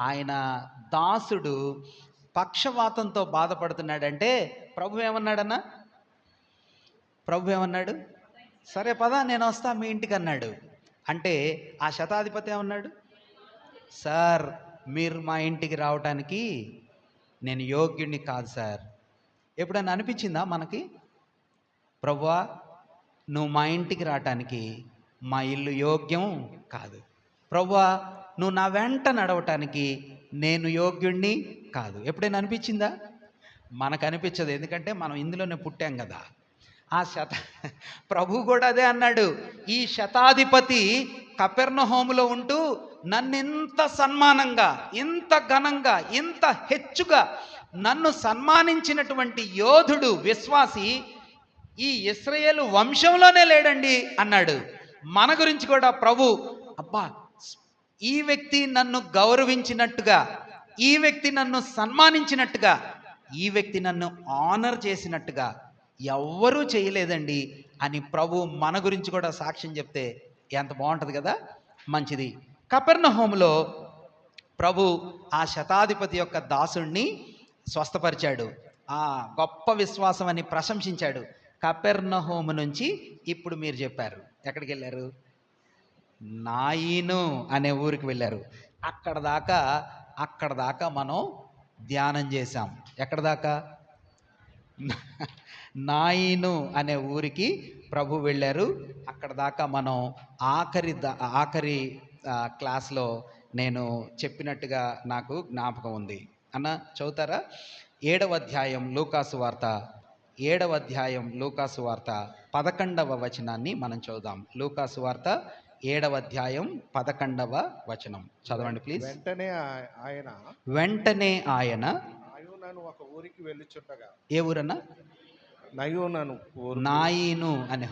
ఆయన దాసుడు పక్షవాతంతో బాధపడుతున్నాడంటే ప్రభు ఏమన్నాడన్నా? ప్రభు ఏమన్నాడు? సరే పదా నేను వస్తా మీ ఇంటికి అన్నాడు. అంటే ఆ శతాధిపతి ఏమన్నాడు? సార్ మీరు మా ఇంటికి రావటానికి నేను యోగ్యుడిని కాదు సార్. ఎప్పుడైనా అనిపించిందా మనకి, ప్రభువా నువ్వు మా ఇంటికి రావటానికి మా ఇల్లు యోగ్యం కాదు, ప్రభువా నువ్వు నా వెంట నడవటానికి నేను యోగ్యుణ్ణి కాదు? ఎప్పుడైనా అనిపించిందా? మనకు అనిపించదు, ఎందుకంటే మనం ఇందులోనే పుట్టాం కదా. ప్రభు కూడా అదే అన్నాడు. ఈ శతాధిపతి కపెర్నహూములో ఉంటూ నన్ను ఇంత సన్మానంగా, ఇంత ఘనంగా, ఇంత హెచ్చుగా నన్ను సన్మానించినటువంటి యోధుడు, విశ్వాసి ఈ ఇశ్రాయేలు వంశంలోనే లేడండి అన్నాడు. మన గురించి కూడా ప్రభు అబ్బా ఈ వ్యక్తి నన్ను గౌరవించినట్టుగా, ఈ వ్యక్తి నన్ను సన్మానించినట్టుగా, ఈ వ్యక్తి నన్ను ఆనర్ చేసినట్టుగా ఎవ్వరూ చేయలేదండి అని ప్రభు మన గురించి కూడా సాక్ష్యం చెప్తే ఎంత బాగుంటుంది కదా. మంచిది. కపెర్నహూములో ప్రభు ఆ శతాధిపతి యొక్క దాసుణ్ణి స్వస్థపరిచాడు. గొప్ప విశ్వాసం అని ప్రశంసించాడు. కపెర్నహూము నుంచి ఇప్పుడు మీరు చెప్పారు ఎక్కడికి వెళ్ళారు? నాయిను అనే ఊరికి వెళ్ళారు. అక్కడ దాకా మనం ధ్యానం చేశాం. ఎక్కడ దాకా? నాయిను అనే ఊరికి ప్రభు వెళ్ళారు. అక్కడ దాకా మనం ఆఖరి క్లాస్లో నేను చెప్పినట్టుగా నాకు జ్ఞాపకం ఉంది. అన్న చదువుతారా? 7వ అధ్యాయం లూకాసు వార్త 7వ అధ్యాయం లూకాసు వార్త 11వ వచనాన్ని మనం చదువుదాం. లూకాసు వార్త 7వ అధ్యాయం 11వ వచనం చదవండి ప్లీజ్. వెంటనే ఆయన
ఒక ఊరికి వెళ్ళుచుండగా.
ఏ ఊరన్నా? నాయిను అనే.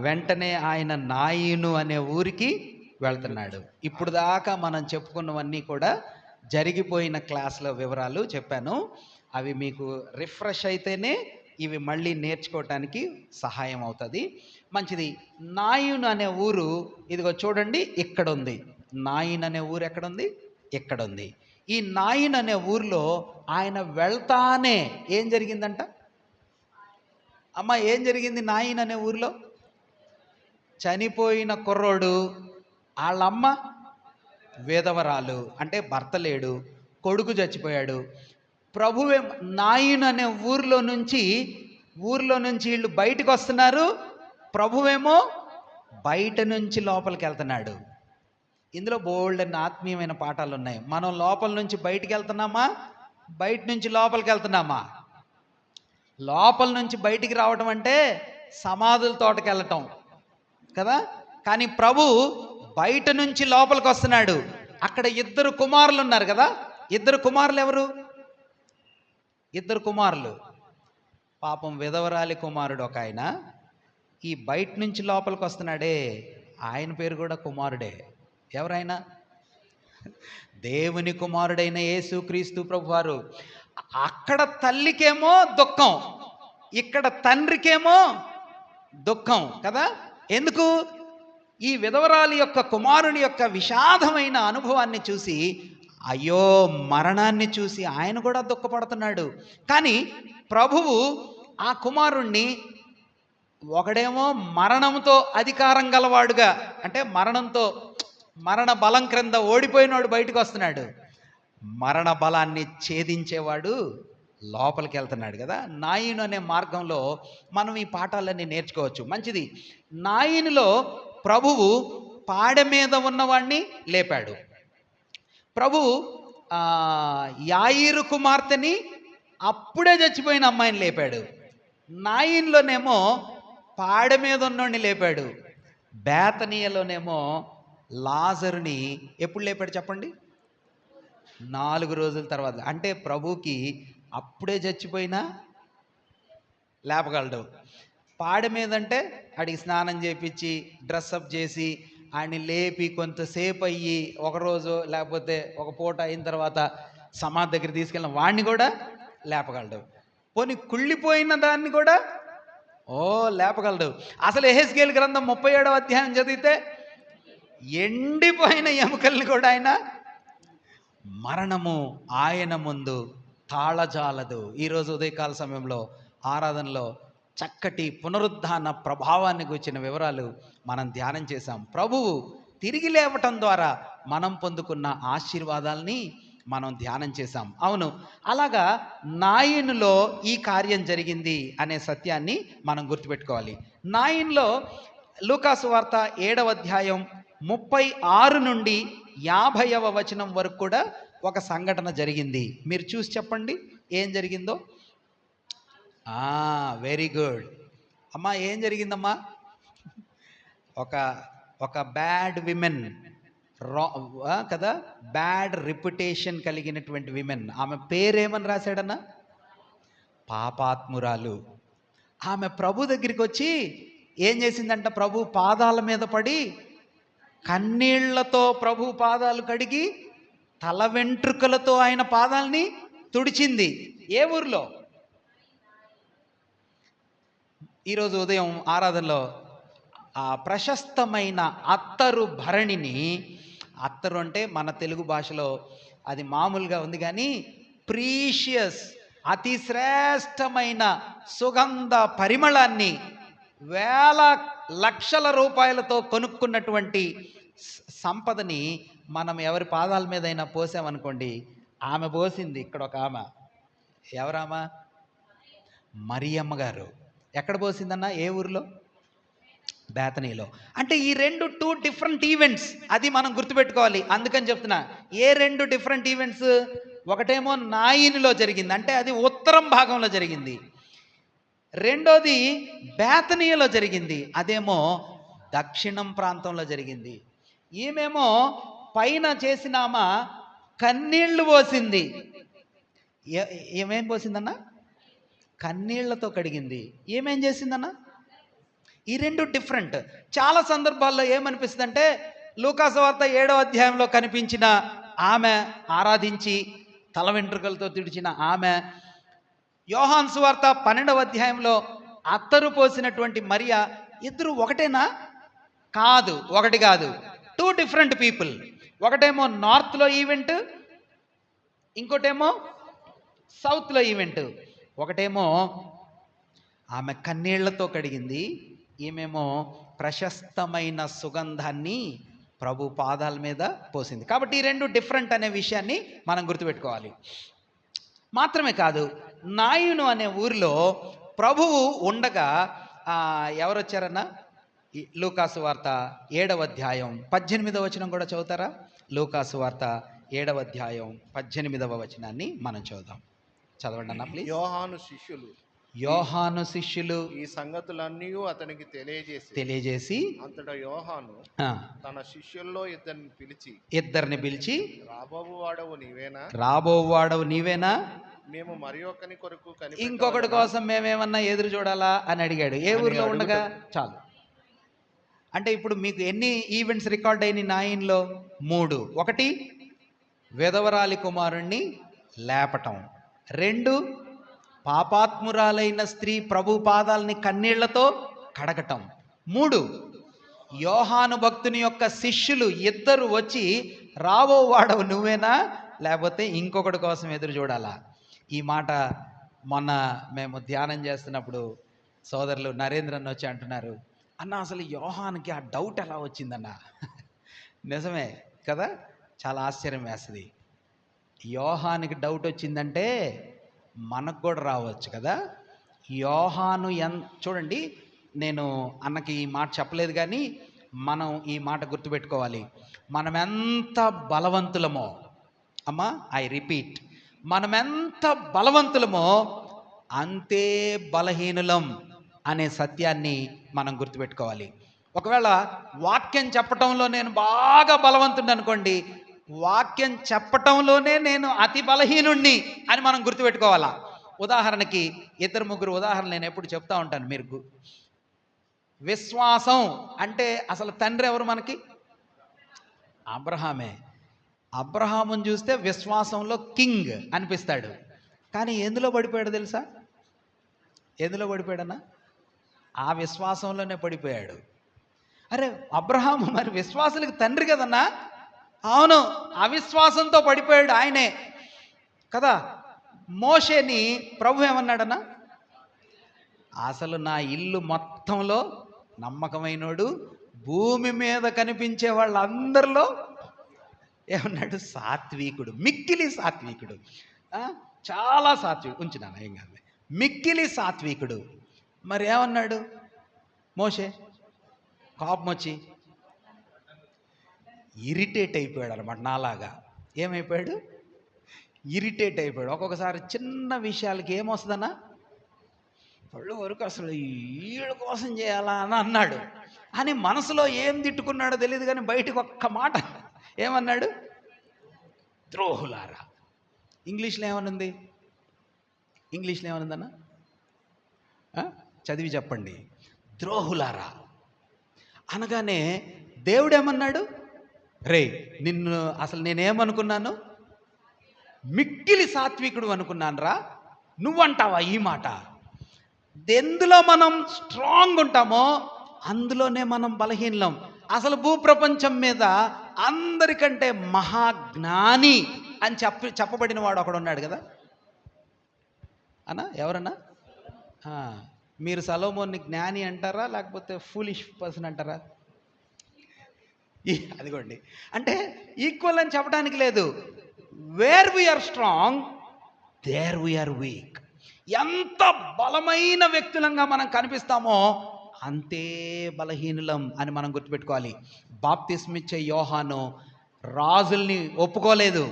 వెంటనే ఆయన నాయిను అనే ఊరికి వెళ్తున్నాడు. ఇప్పుడు దాకా మనం చెప్పుకున్నవన్నీ కూడా జరిగిపోయిన క్లాస్లో వివరాలు చెప్పాను. అవి మీకు రిఫ్రెష్ అయితేనే ఇవి మళ్ళీ నేర్చుకోవటానికి సహాయం అవుతుంది. మంచిది. నాయిను అనే ఊరు ఇదిగో చూడండి ఇక్కడ ఉంది. నాయిన్ అనే ఊరు ఎక్కడుంది? ఇక్కడ ఉంది. ఈ నాయిన్ అనే ఊరిలో ఆయన వెళ్తానే ఏం జరిగిందంట? అమ్మ ఏం జరిగింది నాయిన్ అనే ఊరిలో? చనిపోయిన కుర్రోడు, వాళ్ళమ్మ విధవరాలు, అంటే భర్త లేడు, కొడుకు చచ్చిపోయాడు. ప్రభువే నాయిన్ అనే ఊరిలో నుంచి వీళ్ళు బయటకు వస్తున్నారు. ప్రభువేమో బయట నుంచి లోపలికి వెళ్తున్నాడు. ఇందులో బోల్డ్ అన్న ఆత్మీయమైన పాఠాలు ఉన్నాయి. మనం లోపల నుంచి బయటికి వెళ్తున్నామా, బయట నుంచి లోపలికి వెళ్తున్నామా? లోపల నుంచి బయటికి రావటం అంటే సమాధుల తోటకి వెళ్ళటం కదా. కానీ ప్రభు బయట నుంచి లోపలికి వస్తున్నాడు. అక్కడ ఇద్దరు కుమారులు ఉన్నారు కదా. ఇద్దరు కుమారులు ఎవరు? ఇద్దరు కుమారులు. పాపం విధవరాలి కుమారుడు ఒక ఆయన, ఈ బయట నుంచి లోపలికి వస్తున్నాడే ఆయన పేరు కూడా కుమారుడే. ఎవరైనా? దేవుని కుమారుడైన యేసుక్రీస్తు ప్రభువారు. అక్కడ తల్లికేమో దుఃఖం, ఇక్కడ తండ్రికేమో దుఃఖం కదా. ఎందుకు? ఈ విధవరాలి యొక్క కుమారుని యొక్క విషాదమైన అనుభవాన్ని చూసి, అయ్యో మరణాన్ని చూసి ఆయన కూడా దుఃఖపడుతున్నాడు. కానీ ప్రభువు ఆ కుమారుణ్ణి, ఒకడేమో మరణంతో అధికారం గలవాడుగా, అంటే మరణ బలం క్రింద ఓడిపోయినవాడు బయటకు వస్తున్నాడు. మరణ బలాన్ని ఛేదించేవాడు లోపలికి వెళ్తున్నాడు కదా. నాయను అనే మార్గంలో మనం ఈ పాఠాలన్నీ నేర్చుకోవచ్చు. మంచిది. నాయనులో ప్రభువు పాడె మీద ఉన్నవాడిని లేపాడు. ప్రభువు యాయిరు కుమార్తెని అప్పుడే చచ్చిపోయిన అమ్మాయిని లేపాడు. నాయన్లోనేమో పాడె మీద ఉన్నోడిని లేపాడు. బేతనీయలోనేమో లాజరుని ఎప్పుడు లేపాడు చెప్పండి? 4 రోజుల తర్వాత. అంటే ప్రభుకి అప్పుడే చచ్చిపోయినా లేపగలడు. పాడె మీద అంటే ఆడికి స్నానం చేపించి డ్రెస్అప్ చేసి ఆయన్ని లేపి కొంతసేపు అయ్యి ఒకరోజు లేకపోతే ఒక పూట అయిన తర్వాత సమాధి దగ్గర తీసుకెళ్ళిన వాడిని కూడా లేపగలడు. పోనీ కుళ్ళిపోయిన దాన్ని కూడా లేపగలడు. అసలు యెహెజ్కేలు గ్రంథం 37వ అధ్యాయం చదివితే ఎండిపోయిన ఎముకల్ని కూడా ఆయన, మరణము ఆయన ముందు తాళజాలదు. ఈరోజు ఉదయకాల సమయంలో ఆరాధనలో చక్కటి పునరుద్ధాన ప్రభావాన్ని గురించిన వివరాలు మనం ధ్యానం చేశాం. ప్రభువు తిరిగి లేవటం ద్వారా మనం పొందుకున్న ఆశీర్వాదాలని మనం ధ్యానం చేశాం. అవును, అలాగా నాయనులో ఈ కార్యం జరిగింది అనే సత్యాన్ని మనం గుర్తుపెట్టుకోవాలి. నాయన్లో లూకాసు వార్త 7వ అధ్యాయం 36 నుండి 50వ వచనం వరకు కూడా ఒక సంఘటన జరిగింది. మీరు చూసి చెప్పండి ఏం జరిగిందో. వెరీ గుడ్ అమ్మా. ఏం జరిగిందమ్మా? ఒక బ్యాడ్ విమెన్ కదా, బ్యాడ్ రిప్యుటేషన్ కలిగినటువంటి విమెన్. ఆమె పేరేమని రాశాడన్నా? పాపాత్మురాలు. ఆమె ప్రభు దగ్గరికి వచ్చి ఏం చేసిందంట? ప్రభు పాదాల మీద పడి కన్నీళ్లతో ప్రభు పాదాలు కడిగి తల వెంట్రుకలతో ఆయన పాదాలని తుడిచింది. ఏ ఊర్లో? ఈరోజు ఉదయం ఆరాధనలో ఆ ప్రశస్తమైన అత్తరు భరణిని, అత్తరు అంటే మన తెలుగు భాషలో అది మామూలుగా ఉంది కానీ ప్రీషియస్, అతి శ్రేష్టమైన సుగంధ పరిమళాన్ని వేల లక్షల రూపాయలతో కొనుక్కున్నటువంటి సంపదని మనం ఎవరి పాదాల మీద అయినా పోసామనుకోండి, ఆమె పోసింది. ఇక్కడ ఒక ఆమె, ఎవరామా? మరియమ్మ గారు. ఎక్కడ పోసిందన్నా? ఏ ఊరిలో? బేతనీలో. అంటే ఈ 2 డిఫరెంట్ ఈవెంట్స్, అది మనం గుర్తుపెట్టుకోవాలి. అందుకని చెప్తున్నా, ఏ 2 డిఫరెంట్ ఈవెంట్స్? ఒకటేమో నాయినిలో జరిగింది, అంటే అది ఉత్తరం భాగంలో జరిగింది. రెండోది బేతనీయలో జరిగింది, అదేమో దక్షిణం ప్రాంతంలో జరిగింది. ఈమెమో పైన చేసినామా కన్నీళ్లు పోసింది. ఏమేం పోసిందన్నా? కన్నీళ్లతో కడిగింది. ఏమేం చేసిందన్నా? ఈ 2 డిఫరెంట్. చాలా సందర్భాల్లో ఏమనిపిస్తుంది అంటే, లూకాసు వార్త 7వ అధ్యాయంలో కనిపించిన ఆమె, ఆరాధించి తల వెంట్రుకలతో తుడిచిన ఆమె, యోహాను సువార్త 12వ అధ్యాయంలో అత్తరు పోసినటువంటి మరియా, ఇద్దరు ఒకటేనా? కాదు, ఒకటి కాదు. 2 డిఫరెంట్ పీపుల్. ఒకటేమో నార్త్లో ఈవెంట్, ఇంకోటేమో సౌత్లో ఈవెంట్. ఒకటేమో ఆమె కన్నీళ్లతో కడిగింది, ఈమెమో ప్రశస్తమైన సుగంధాన్ని ప్రభు పాదాల మీద పోసింది. కాబట్టి ఈ 2 డిఫరెంట్ అనే విషయాన్ని మనం గుర్తుపెట్టుకోవాలి. మాత్రమే కాదు, నాయును అనే ఊరిలో ప్రభువు ఉండగా ఎవరు వచ్చారన్నా? ఈ లూకాసు వార్త 7వ అధ్యాయం 18వ వచనం కూడా చదువుతారా? లూకాసు వార్త 7వ అధ్యాయం 18వ వచనాన్ని మనం చదువుదాం. చదవండి అన్న ప్లీజ్. యోహాను శిష్యులు
ఈ సంగతులన్నీ అతనికి
తెలియజేసి
అంతటా యోహాను తన శిష్యుల్లో ఇద్దరిని పిలిచి
రాబోవాడవు నీవేనా,
మేము మరి ఒకని కొరకు
ఇంకొకటి కోసం మేమేమన్నా ఎదురు చూడాలా అని అడిగాడు. ఏ ఊర్లో ఉండగా చాలు. అంటే ఇప్పుడు మీకు ఎన్ని ఈవెంట్స్ రికార్డ్ అయినాయి 9లో? 3. 1 విధవరాలి కుమారుణ్ణి లేపటం, 2 పాపాత్మురాలైన స్త్రీ ప్రభు పాదాలని కన్నీళ్లతో కడగటం, 3 యోహాను భక్తుని యొక్క శిష్యులు 2 వచ్చి రావో వాడవు నువ్వేనా లేకపోతే ఇంకొకటి కోసం ఎదురు చూడాలా. ఈ మాట మొన్న మేము ధ్యానం చేస్తున్నప్పుడు సోదరులు నరేంద్రన్ వచ్చి అంటున్నారు, అన్న అసలు యోహానికి ఆ డౌట్ ఎలా వచ్చిందన్న. నిజమే కదా, చాలా ఆశ్చర్యం వేస్తుంది. యోహానికి డౌట్ వచ్చిందంటే మనకు కూడా రావచ్చు కదా. యోహాను చూడండి, నేను అన్నకి ఈ మాట చెప్పలేదు కానీ మనం ఈ మాట గుర్తుపెట్టుకోవాలి. మనం ఎంత బలవంతులమో, అమ్మా ఐ రిపీట్, మనం ఎంత బలవంతులమో అంతే బలహీనులం అనే సత్యాన్ని మనం గుర్తుపెట్టుకోవాలి. ఒకవేళ వాక్యం చెప్పటంలో నేను బాగా బలవంతుడిని అనుకోండి, వాక్యం చెప్పటంలోనే నేను అతి బలహీనుణ్ణి అని మనం గుర్తుపెట్టుకోవాలా. ఉదాహరణకి 2-3 ఉదాహరణలు నేను ఎప్పుడు చెప్తా ఉంటాను. మీరు విశ్వాసం అంటే అసలు తండ్రి ఎవరు మనకి? అబ్రహామే. అబ్రహాముని చూస్తే విశ్వాసంలో కింగ్ అనిపిస్తాడు, కానీ ఎందులో పడిపోయాడు తెలుసా? ఎందులో పడిపోయాడన్నా? ఆ విశ్వాసంలోనే పడిపోయాడు. అరే అబ్రహాము మరి విశ్వాసులకు తండ్రి కదన్నా? అవును, అవిశ్వాసంతో పడిపోయాడు ఆయనే కదా. మోషేని ప్రభు ఏమన్నాడన్నా? అసలు నా ఇల్లు మొత్తంలో నమ్మకమైనోడు, భూమి మీద కనిపించే వాళ్ళందరిలో ఏమన్నాడు? సాత్వికుడు, మిక్కిలి సాత్వికుడు, చాలా సాత్వికుడు. ఉంచున్నాను, ఏం కాదు, మిక్కిలి సాత్వికుడు. మరి ఏమన్నాడు మోషే? కోపం వచ్చి ఇరిటేట్ అయిపోయాడు అనమాట. నాలాగా ఏమైపోయాడు? ఇరిటేట్ అయిపోయాడు. ఒక్కొక్కసారి చిన్న విషయాలకి ఏమొస్తుందన్నా, పళ్ళు వరకు అసలు వీళ్ళ కోసం చేయాలా అని అన్నాడు అని మనసులో ఏం తిట్టుకున్నాడో తెలియదు, కానీ బయటకు ఒక్క మాట ఏమన్నాడు? ద్రోహులారా. ఇంగ్లీష్లో ఏమనుంది? ఇంగ్లీష్లో ఏమనుందన్నా? చదివి చెప్పండి. ద్రోహులారా అనగానే దేవుడేమన్నాడు? రే నిన్ను అసలు నేనేమనుకున్నాను? మిక్కిలి సాత్వికుడు అనుకున్నాను రా, నువ్వంటావా ఈ మాట? ఎందులో మనం స్ట్రాంగ్ ఉంటామో అందులోనే మనం బలహీనం. అసలు భూప్రపంచం మీద అందరికంటే మహాజ్ఞాని అని చెప్పబడిన వాడు ఒకడు ఉన్నాడు కదా అన్నా. ఎవరన్నా? మీరు సలోమోన్ని జ్ఞాని అంటారా లేకపోతే ఫూలిష్ పర్సన్ అంటారా? అదిగోండి, అంటే ఈక్వల్ అని చెప్పడానికి లేదు. Where we are strong there we are weak. ఎంత బలమైన వ్యక్తులంగా మనం కనిపిస్తామో అంతే బలహీనులం అని మనం గుర్తుపెట్టుకోవాలి. బాప్తిస్మిచ్చే యోహాను రాజుల్ని ఒప్పుకోలేదు,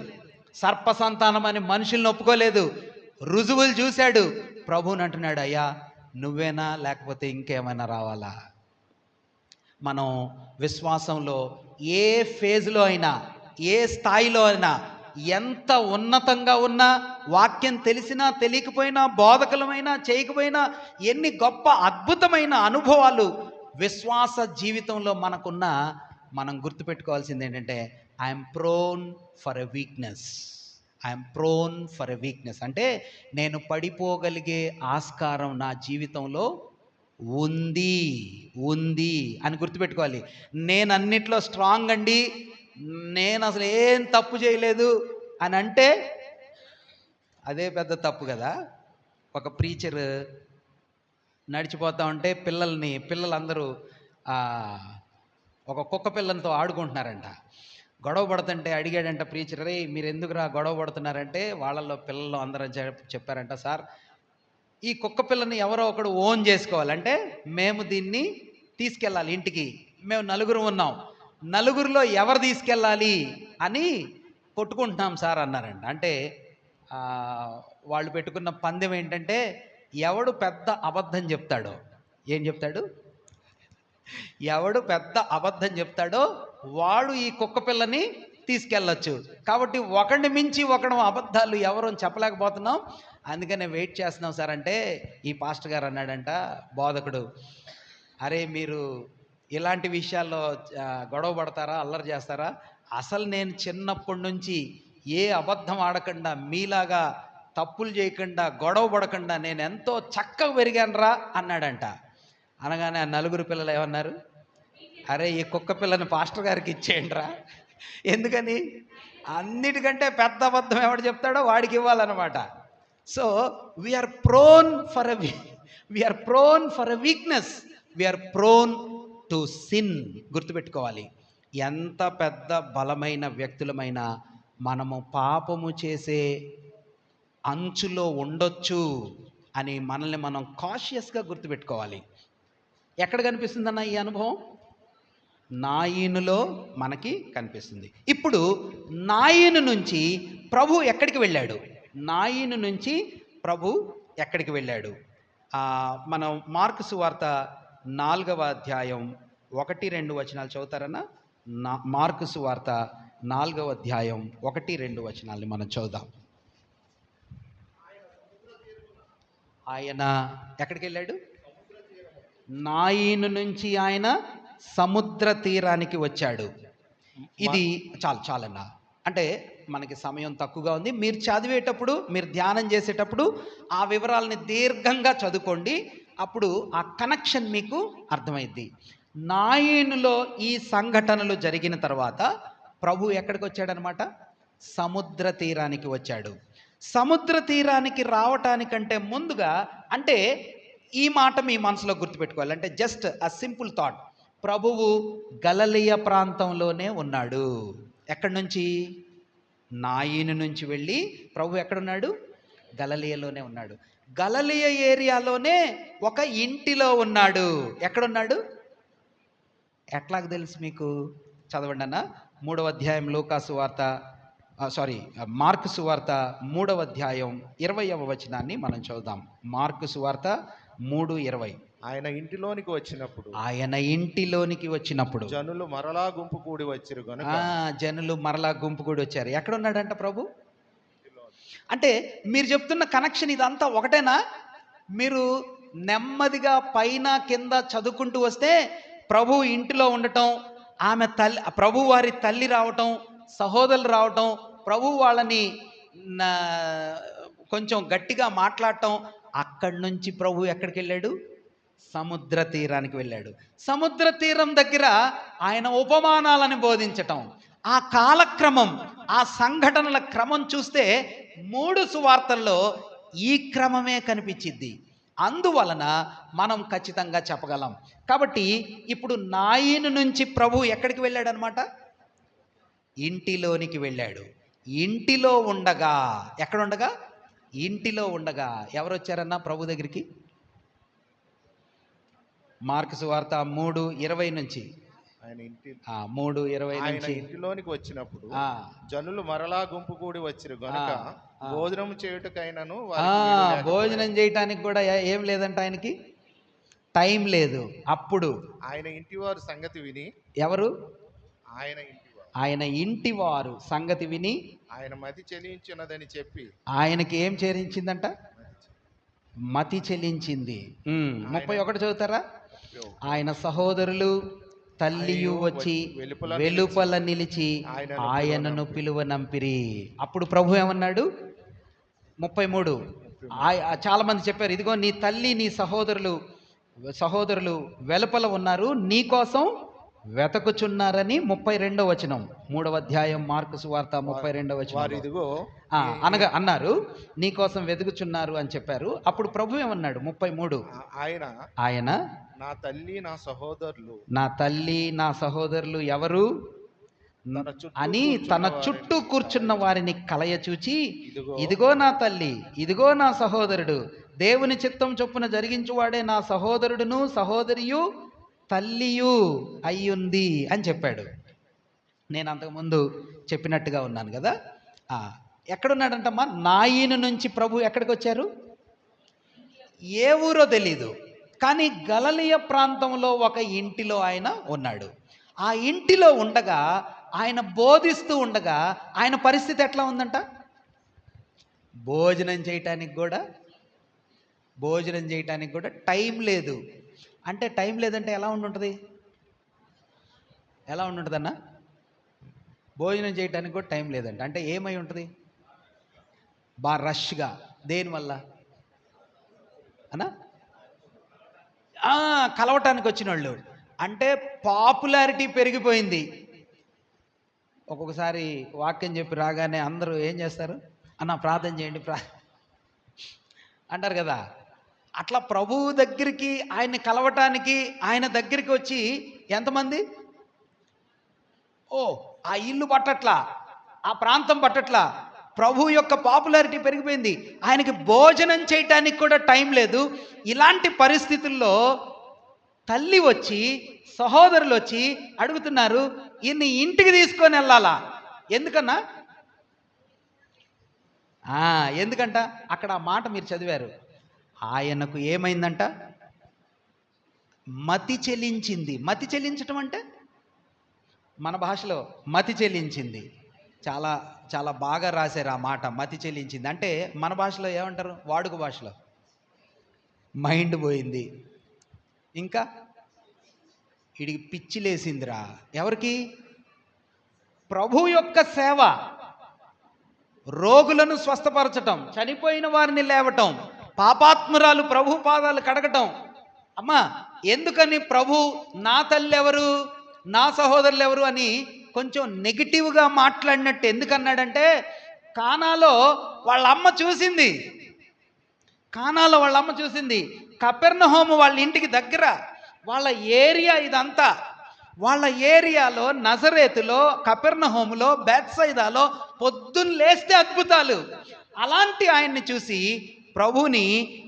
సర్ప సంతానం అని మనుషుల్ని ఒప్పుకోలేదు, రుజువులు చూశాడు. ప్రభువుని అంటున్నాడు, అయ్యా నువ్వేనా లేకపోతే ఇంకేమైనా రావాలా? మనం విశ్వాసంలో ఏ ఫేజ్లో అయినా, ఏ స్థాయిలో అయినా, ఎంత ఉన్నతంగా ఉన్నా, వాక్యం తెలిసినా తెలియకపోయినా, బోధకులమైనా చేయకపోయినా, ఎన్ని గొప్ప అద్భుతమైన అనుభవాలు విశ్వాస జీవితంలో మనకున్నా, మనం గుర్తుపెట్టుకోవాల్సింది ఏంటంటే I'm prone for a weakness. I'm prone for a weakness అంటే నేను పడిపోగలిగే ఆస్కారం నా జీవితంలో ఉంది అని గుర్తుపెట్టుకోవాలి. నేను అన్నిట్లో స్ట్రాంగ్ అండి, నేను అసలు ఏం తప్పు చేయలేదు అని అంటే అదే పెద్ద తప్పు కదా. ఒక ప్రీచర్ నడిచిపోతా ఉంటే పిల్లలందరూ ఒక కుక్క పిల్లలతో ఆడుకుంటున్నారంట. గొడవ పడుతుంటే అడిగాడంట ప్రీచర్, రే మీరు ఎందుకురా గొడవ పడుతున్నారంటే వాళ్ళల్లో పిల్లలు అందరూ చెప్పారంట, సార్ ఈ కుక్క పిల్లని ఎవరో ఒకడు ఓన్ చేసుకోవాలంటే మేము దీన్ని తీసుకెళ్ళాలి ఇంటికి. మేము నలుగురు ఉన్నాం, నలుగురిలో ఎవరు తీసుకెళ్ళాలి అని కొట్టుకుంటున్నాం సార్ అన్నారండి. అంటే వాళ్ళు పెట్టుకున్న పందెం ఏంటంటే ఎవడు పెద్ద అబద్ధం చెప్తాడో, ఏం చెప్తాడు, ఎవడు పెద్ద అబద్ధం చెప్తాడో వాడు ఈ కుక్క పిల్లని తీసుకెళ్ళచ్చు. కాబట్టి ఒకడిని మించి ఒకడు అబద్ధాలు ఎవరు చెప్పలేకపోతున్నాం, అందుకనే వెయిట్ చేస్తున్నాం సార్ అంటే ఈ పాస్టర్ గారు అన్నాడంట, బోధకుడు, అరే మీరు ఇలాంటి విషయాల్లో గొడవ పడతారా, అల్లరి చేస్తారా? అసలు నేను చిన్నప్పటి నుంచి ఏ అబద్ధం ఆడకుండా మీలాగా తప్పులు చేయకుండా గొడవ పడకుండా నేను ఎంతో చక్కగా పెరిగానురా అన్నాడంట. అనగానే ఆ నలుగురు పిల్లలు ఏమన్నారు, అరే ఈ కుక్క పిల్లని పాస్టర్ గారికి ఇచ్చేయండి రా, ఎందుకని అన్నిటికంటే పెద్ద అబద్ధం ఎవడు చెప్తాడో వాడికి ఇవ్వాలన్నమాట. So we are prone for a weakness, we are prone to sin. గుర్తుపెట్టుకోవాలి, ఎంత పెద్ద బలమైన వ్యక్తులమైనా మనము పాపము చేసే అంచులో ఉండొచ్చు అని మనల్ని మనం కాషియస్గా గుర్తుపెట్టుకోవాలి. ఎక్కడ కనిపిస్తుందన్న ఈ అనుభవం? నాయీనులో మనకి కనిపిస్తుంది. ఇప్పుడు నాయీను నుంచి ప్రభు ఎక్కడికి వెళ్ళాడు? నాయీను నుంచి ప్రభు ఎక్కడికి వెళ్ళాడు? మనం మార్కు సువార్త 4వ అధ్యాయం 1-2 వచనాలు చదువుతారన్నా? మార్కు సువార్త 4వ అధ్యాయం 1-2 వచనాలని మనం చదువుదాం. ఆయన ఎక్కడికి వెళ్ళాడు? నాయీను నుంచి ఆయన సముద్ర తీరానికి వచ్చాడు. ఇది చాలన్నా, అంటే మనకి సమయం తక్కువగా ఉంది. మీరు చదివేటప్పుడు, మీరు ధ్యానం చేసేటప్పుడు ఆ వివరాలని దీర్ఘంగా చదువుకోండి, అప్పుడు ఆ కనెక్షన్ మీకు అర్థమైద్ది. నాయీనులో ఈ సంఘటనలు జరిగిన తర్వాత ప్రభు ఎక్కడికి వచ్చాడనమాట? సముద్ర తీరానికి వచ్చాడు. సముద్ర తీరానికి రావటానికంటే ముందుగా, అంటే ఈ మాట మీ మనసులో గుర్తుపెట్టుకోవాలి, అంటే జస్ట్ అ సింపుల్ థాట్, ప్రభువు గలిలయ ప్రాంతంలోనే ఉన్నాడు. ఎక్కడి నుంచి? నాయీను నుంచి వెళ్ళి ప్రభు ఎక్కడున్నాడు? గలిలయలోనే ఉన్నాడు. గలిలయ ఏరియాలోనే ఒక ఇంటిలో ఉన్నాడు. ఎక్కడున్నాడు? ఎట్లాగ తెలుసు మీకు? చదవండి అన్న. 3వ అధ్యాయం మార్కు సువార్త 3వ అధ్యాయం 20వ వచనాన్ని మనం చదువుదాం. మార్కు సువార్త 3:20.
ఆయన ఇంటిలోనికి వచ్చినప్పుడు జనులు మరలా గుంపు కూడి వచ్చారు.
ఎక్కడ ఉన్నాడంట ప్రభు? అంటే మీరు చెప్తున్న కనెక్షన్ ఇదంతా ఒకటేనా? మీరు నెమ్మదిగా పైన కింద చదువుకుంటూ వస్తే ప్రభు ఇంటిలో ఉండటం, ఆమె తల్లి, ప్రభు వారి తల్లి రావటం, సహోదరులు రావటం, ప్రభు వాళ్ళని కొంచెం గట్టిగా మాట్లాడటం, అక్కడి నుంచి ప్రభు ఎక్కడికి వెళ్ళాడు? సముద్ర తీరానికి వెళ్ళాడు. సముద్ర తీరం దగ్గర ఆయన ఉపమానాలను బోధించటం, ఆ కాలక్రమం, ఆ సంఘటనల క్రమం చూస్తే 3 సువార్తల్లో ఈ క్రమమే కనిపించింది. అందువలన మనం ఖచ్చితంగా చెప్పగలం. కాబట్టి ఇప్పుడు నాయీను నుంచి ప్రభు ఎక్కడికి వెళ్ళాడు అనమాట? ఇంటిలోనికి వెళ్ళాడు. ఇంటిలో ఉండగా, ఎక్కడుండగా? ఇంటిలో ఉండగా ఎవరు వచ్చారన్నా ప్రభు దగ్గరికి? మార్కు సువార్త 3:20 నుంచి, 3:20 నుంచి,
ఇంటిలోనికి వచ్చినప్పుడు జనులు మరలా గుంపు కూడి వచ్చిరు గనుక భోజనం చేయుటకైనను,
భోజనం చేయటానికి కూడా ఏం లేదంట, ఆయనకి టైం లేదు. అప్పుడు
ఆయన ఇంటివారు సంగతి విని,
ఎవరు?
ఆయన
ఇంటివారు సంగతి విని,
ఆయన మతి చెలించినదని చెప్పి,
ఆయనకి ఏం చెలించిందంట? మతి చెలించింది. 31 చదువుతారా? ఆయన సహోదరులు తల్లియు వచ్చి వెలుపల నిలిచి ఆయనను పిలువనంపిరి. అప్పుడు ప్రభు ఏమన్నాడు? 33, చాలా మంది చెప్పారు, ఇదిగో నీ తల్లి నీ సహోదరులు వెలుపల ఉన్నారు, నీ కోసం వెతకుచున్నారని 32వ వచనం, 3వ అధ్యాయం మార్కు సువార్త 32వ వచనం. అన్నారు, నీ కోసం వెతుకుచున్నారు అని చెప్పారు. అప్పుడు ప్రభు ఏమన్నాడు? 33, ఆయన
నా
తల్లి నా సహోదరులు ఎవరు అని తన చుట్టూ కూర్చున్న వారిని కలయ చూచి, ఇదిగో నా తల్లి, ఇదిగో నా సహోదరుడు, దేవుని చిత్తం చొప్పున జరిగించువాడే నా సహోదరుడును సహోదరియు తల్లియు అయ్యుంది అని చెప్పాడు. నేను అంతకుముందు చెప్పినట్టుగా ఉన్నాను కదా. ఎక్కడున్నాడంటమ్మా? నాయిను నుంచి ప్రభు ఎక్కడికి వచ్చారు? ఏ ఊరో తెలీదు, కానీ గలిలయ ప్రాంతంలో ఒక ఇంటిలో ఆయన ఉన్నాడు. ఆ ఇంటిలో ఉండగా, ఆయన బోధిస్తూ ఉండగా ఆయన పరిస్థితి ఎట్లా ఉందంట? భోజనం చేయటానికి కూడా టైం లేదు. అంటే టైం లేదంటే ఎలా ఉండుంటుంది? ఎలా ఉండుంటుందన్న? భోజనం చేయడానికి కూడా టైం లేదంట అంటే ఏమై ఉంటుంది? బాగా రష్గా. దేనివల్ల అన్నా? కలవటానికి వచ్చిన వాళ్ళు. అంటే పాపులారిటీ పెరిగిపోయింది. ఒక్కొక్కసారి వాక్యం చెప్పి రాగానే అందరూ ఏం చేస్తారు? అన్న ప్రార్థన చేయండి అంటారు కదా. అట్లా ప్రభువు దగ్గరికి, ఆయన్ని కలవటానికి ఆయన దగ్గరికి వచ్చి ఎంతమంది? ఆ ఇల్లు పట్టట్లా, ఆ ప్రాంతం పట్టట్లా. ప్రభు యొక్క పాపులారిటీ పెరిగిపోయింది. ఆయనకి భోజనం చేయటానికి కూడా టైం లేదు. ఇలాంటి పరిస్థితుల్లో తల్లి వచ్చి, సహోదరులు వచ్చి అడుగుతున్నారు, ఈయన్ని ఇంటికి తీసుకొని వెళ్ళాలా? ఎందుకన్నా? ఎందుకంట? అక్కడ ఆ మాట మీరు చదివారు. ఆయనకు ఏమైందంట? మతి చెలించింది. మతి చెలించటం అంటే మన భాషలో మతి చెలించింది. చాలా చాలా బాగా రాశారు ఆ మాట, మతి చెలించింది. అంటే మన భాషలో ఏమంటారు? వాడుక భాషలో మైండ్ పోయింది. ఇంకా వీడికి పిచ్చి లేసిందిరా. ఎవరికి? ప్రభు యొక్క సేవ, రోగులను స్వస్థపరచటం, చనిపోయిన వారిని లేవటం, పాపాత్మురాలు ప్రభు పాదాలు కడగటం. అమ్మా, ఎందుకని ప్రభు నా తల్లి ఎవరు, నా సహోదరులు ఎవరు అని కొంచెం నెగిటివ్గా మాట్లాడినట్టు ఎందుకన్నాడంటే, కానాలో వాళ్ళ అమ్మ చూసింది. కపెర్నహూము వాళ్ళ ఇంటికి దగ్గర, వాళ్ళ ఏరియా ఇదంతా. వాళ్ళ ఏరియాలో, నజరేతులో, కపెర్నహూములో, బేత్సైదాలో పొద్దున్న లేస్తే అద్భుతాలు. అలాంటి ఆయన్ని చూసి ప్రభువుని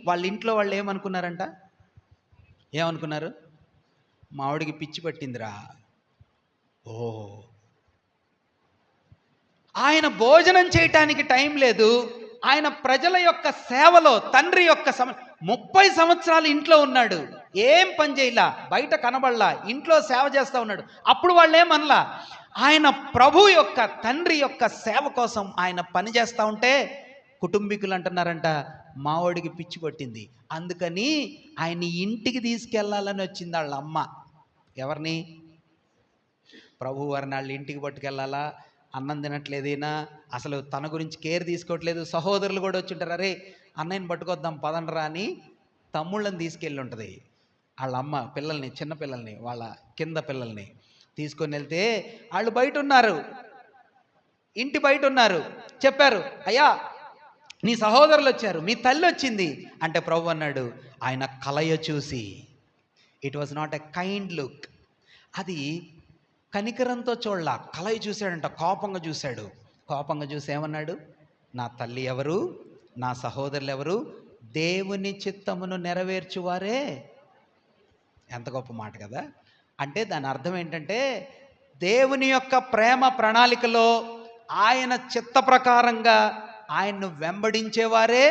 వాళ్ళ ఇంట్లో వాళ్ళు ఏమనుకున్నారు? మావిడికి పిచ్చి పట్టిందిరా. ఆయన భోజనం చేయటానికి టైం లేదు. ఆయన ప్రజల యొక్క సేవలో, తండ్రి యొక్క 30 సంవత్సరాలు ఇంట్లో ఉన్నాడు, ఏం పని చేయలా, బయట కనబడలా, ఇంట్లో సేవ చేస్తూ ఉన్నాడు. అప్పుడు వాళ్ళు ఏమనలా. ఆయన ప్రభు యొక్క, తండ్రి యొక్క సేవ కోసం ఆయన పని చేస్తూ ఉంటే కుటుంబీకులు అంటున్నారంట, మావాడికి పిచ్చి పట్టింది, అందుకని ఆయన్ని ఇంటికి తీసుకెళ్లాలని వచ్చింది వాళ్ళ అమ్మ. ఎవరిని? ప్రభు వారిని వాళ్ళ ఇంటికి పట్టుకెళ్ళాలా? అన్నం తినట్లేదైనా, అసలు తన గురించి కేర్ తీసుకోవట్లేదు. సహోదరులు కూడా వచ్చి ఉంటారు, అరే అన్నయ్యని పట్టుకొద్దాం పదండ్రా అని తమ్ముళ్ళని తీసుకెళ్ళి ఉంటుంది వాళ్ళ అమ్మ. పిల్లల్ని, చిన్న పిల్లల్ని, వాళ్ళ కింద పిల్లల్ని తీసుకొని వెళ్తే వాళ్ళు బయట ఉన్నారు, ఇంటి బయట ఉన్నారు. చెప్పారు, అయ్యా నీ సహోదరులు వచ్చారు, మీ తల్లి వచ్చింది అంటే ప్రభు అన్నాడు, ఆయన కలయ చూసి, it was not a kind look, అది కనికరంతో చూడలా, కలయి చూశాడంట. కోపంగా చూసి ఏమన్నాడు? నా తల్లి ఎవరు, నా సహోదరులు ఎవరు? దేవుని చిత్తమును నెరవేర్చువారే. ఎంత గొప్ప మాట కదా. అంటే దాని అర్థం ఏంటంటే, దేవుని యొక్క ప్రేమ ప్రణాళికలో ఆయన చిత్త ప్రకారంగా ఆయన్ను వెంబడించేవారే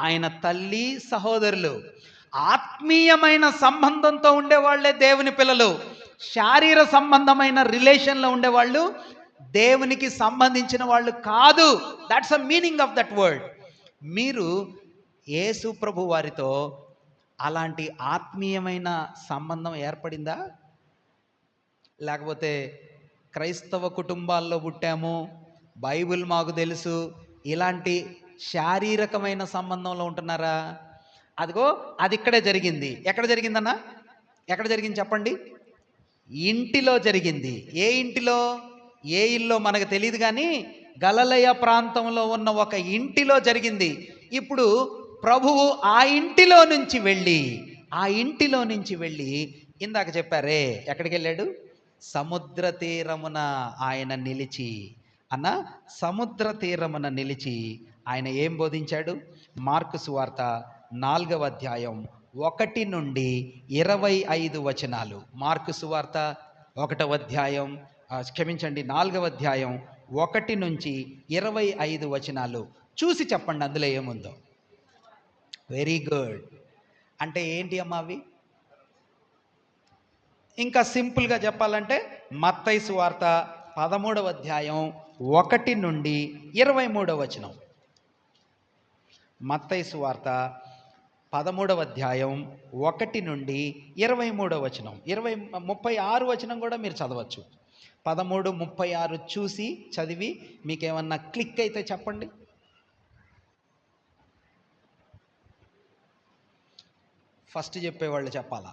ఆయన తల్లి, సహోదరులు. ఆత్మీయమైన సంబంధంతో ఉండేవాళ్లే దేవుని పిల్లలు. శారీర సంబంధమైన రిలేషన్లో ఉండేవాళ్ళు దేవునికి సంబంధించిన వాళ్ళు కాదు. That's a meaning of that word. మీరు యేసు ప్రభు వారితో అలాంటి ఆత్మీయమైన సంబంధం ఏర్పడిందా? లేకపోతే క్రైస్తవ కుటుంబాల్లో పుట్టాము, బైబిల్ మాకు తెలుసు, ఇలాంటి శారీరకమైన సంబంధంలో ఉంటున్నారా? అదిగో అది ఇక్కడే జరిగింది. ఎక్కడ జరిగిందన్నా? ఎక్కడ జరిగింది చెప్పండి? ఇంటిలో జరిగింది. ఏ ఇంటిలో? ఏ ఇల్లో మనకు తెలియదు, కానీ గలిలయ ప్రాంతంలో ఉన్న ఒక ఇంటిలో జరిగింది. ఇప్పుడు ప్రభువు ఆ ఇంటిలో నుంచి వెళ్ళి ఇందాక చెప్పారే ఎక్కడికి వెళ్ళాడు? సముద్ర తీరమున ఆయన నిలిచి, సముద్ర తీరమున నిలిచి ఆయన ఏం బోధించాడు? మార్కు సువార్త 4వ అధ్యాయం 1 నుండి 25 వచనాలు. మార్కు సువార్త 1వ అధ్యాయం, క్షమించండి 4వ అధ్యాయం 1 నుంచి 25 వచనాలు. చూసి చెప్పండి అందులో ఏముందో. Very good. అంటే ఏంటి అమ్మా అవి? ఇంకా సింపుల్గా చెప్పాలంటే మత్తయి సువార్త 13వ అధ్యాయం 1 నుండి 23వ వచనం. మత్తయి సువార్త 13వ అధ్యాయం 1 నుండి 23వ వచనం. 36 వచనం కూడా మీరు చదవచ్చు. 13, 36 చూసి చదివి మీకేమన్నా క్లిక్ అయితే చెప్పండి. ఫస్ట్ చెప్పేవాళ్ళు చెప్పాలా?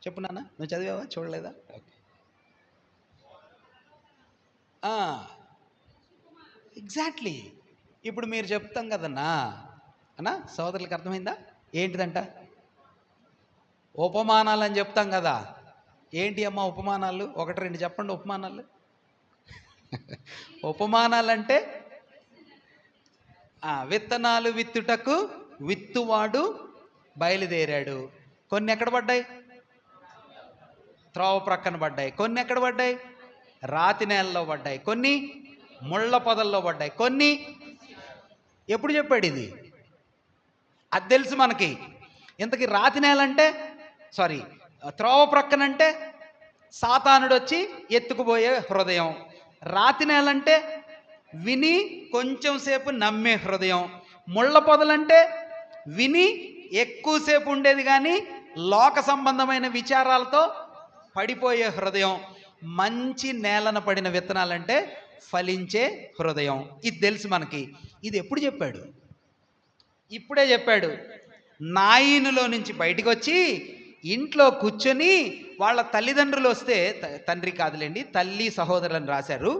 చెప్పు నాన్న, నువ్వు చదివావా? చూడలేదా? ఓకే. ఎగ్జాక్ట్లీ. ఇప్పుడు మీరు చెప్తాం కదన్నా అన్నా, సోదరులకు అర్థమైందా? ఏంటిదంట? ఉపమానాలు అని చెప్తాం కదా. ఏంటి అమ్మా ఉపమానాలు? 1, 2 చెప్పండి ఉపమానాలు. ఉపమానాలంటే విత్తనాలు విత్తుటకు విత్తువాడు బయలుదేరాడు. కొన్ని ఎక్కడ పడ్డాయి? త్రోవ ప్రక్కన పడ్డాయి. కొన్ని ఎక్కడ పడ్డాయి? రాతి నేలలో పడ్డాయి. కొన్ని ముళ్ళ పొదల్లో పడ్డాయి. కొన్ని ఎప్పుడు చెప్పాడు ఇది? అది తెలుసు మనకి. ఇంతకీ రాతి నేలంటే, సారీ, త్రోవ ప్రక్కనంటే సాతానుడు వచ్చి ఎత్తుకుపోయే హృదయం. రాతి నేలంటే విని కొంచెం సేపు నమ్మే హృదయం. ముళ్ళ పొదలంటే విని ఎక్కువసేపు ఉండేది కానీ లోక సంబంధమైన విచారాలతో పడిపోయే హృదయం. మంచి నేలన పడిన విత్తనాలంటే ఫలించే హృదయం. ఇది తెలుసు మనకి. ఇది ఎప్పుడు చెప్పాడు? ఇప్పుడే చెప్పాడు. నాయనులో నుంచి బయటికి వచ్చి ఇంట్లో కూర్చొని వాళ్ళ తల్లిదండ్రులు వస్తే, తండ్రి కాదులేండి, తల్లి సహోదరులను రాశారు.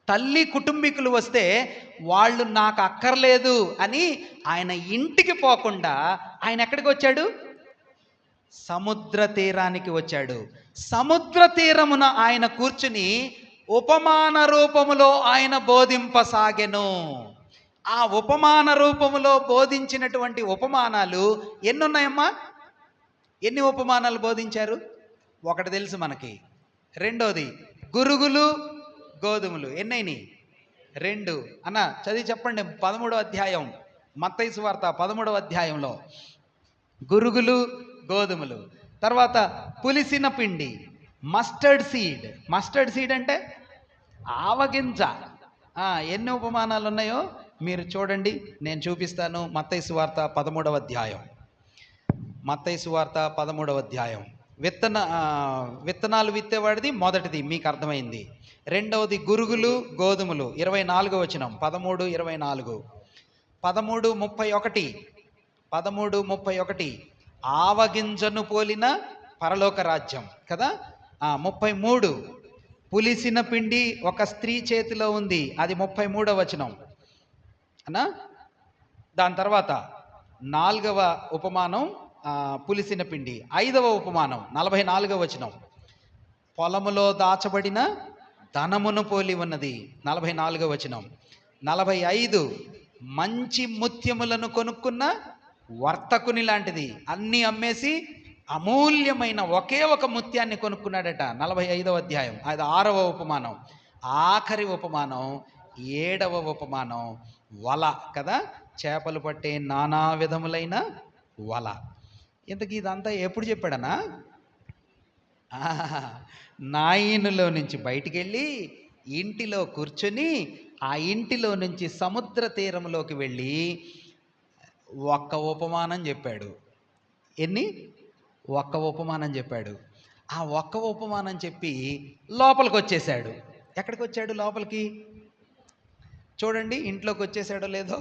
తల్లి కుటుంబీకులు వస్తే వాళ్ళు నాకు అక్కర్లేదు అని ఆయన ఇంటికి పోకుండా ఆయన ఎక్కడికి వచ్చాడు? సముద్ర తీరానికి వచ్చాడు. సముద్ర తీరమున ఆయన కూర్చుని ఉపమాన రూపములో ఆయన బోధింపసాగెను. ఆ ఉపమాన రూపములో బోధించినటువంటి ఉపమానాలు ఎన్నున్నాయమ్మా? ఎన్ని ఉపమానాలు బోధించారు? ఒకటి తెలుసు మనకి. రెండోది గురుగులు గోధుమలు. ఎన్నైనాయి? 2. అన్న చదివి చెప్పండి. 13వ అధ్యాయం, మత్తయి సువార్త 13వ అధ్యాయంలో గురుగులు గోధుమలు. తర్వాత పులిసిన పిండి, మస్టర్డ్ సీడ్. మస్టర్డ్ సీడ్ అంటే ఆవగింజ. ఎన్ని ఉపమానాలు ఉన్నాయో మీరు చూడండి, నేను చూపిస్తాను. మత్తయి సువార్త 13వ అధ్యాయం. మత్తయి సువార్త 13వ అధ్యాయం. విత్తనాలు విత్తేవాడిది మొదటిది మీకు అర్థమైంది. రెండవది గురుగులు గోధుమలు. 24వ వచనం. 13:24. 13:31 ఆవగింజను పోలిన పరలోక రాజ్యం కదా. 33 పులిసిన పిండి ఒక స్త్రీ చేతిలో ఉంది. అది 33వ వచనం అనా. దాని తర్వాత 4వ ఉపమానం పులిసిన పిండి. 5వ ఉపమానం 44వ వచనం. పొలములో దాచబడిన ధనమును పోలి ఉన్నది. 44వ వచనం. 45 మంచి ముత్యములను కొనుక్కున్న వర్తకుని లాంటిది. అన్నీ అమ్మేసి అమూల్యమైన ఒకే ఒక ముత్యాన్ని కొనుక్కున్నాడట. 45వ అధ్యాయం. అది 6వ ఉపమానం. ఆఖరి ఉపమానం 7వ ఉపమానం వల కదా. చేపలు పట్టే నానా విధములైన వల. ఇంతకీ ఇదంతా ఎప్పుడు చెప్పాడనా? నాయనులో నుంచి బయటికి వెళ్ళి ఇంటిలో కూర్చొని ఆ ఇంటిలో నుంచి సముద్ర తీరంలోకి వెళ్ళి ఒక్క ఉపమానం చెప్పాడు. ఎన్ని? ఒక్క ఉపమానం చెప్పాడు. ఆ ఒక్క ఉపమానం చెప్పి లోపలికి వచ్చేసాడు. ఎక్కడికి వచ్చాడు? లోపలికి. చూడండి ఇంట్లోకి వచ్చేసాడో లేదో.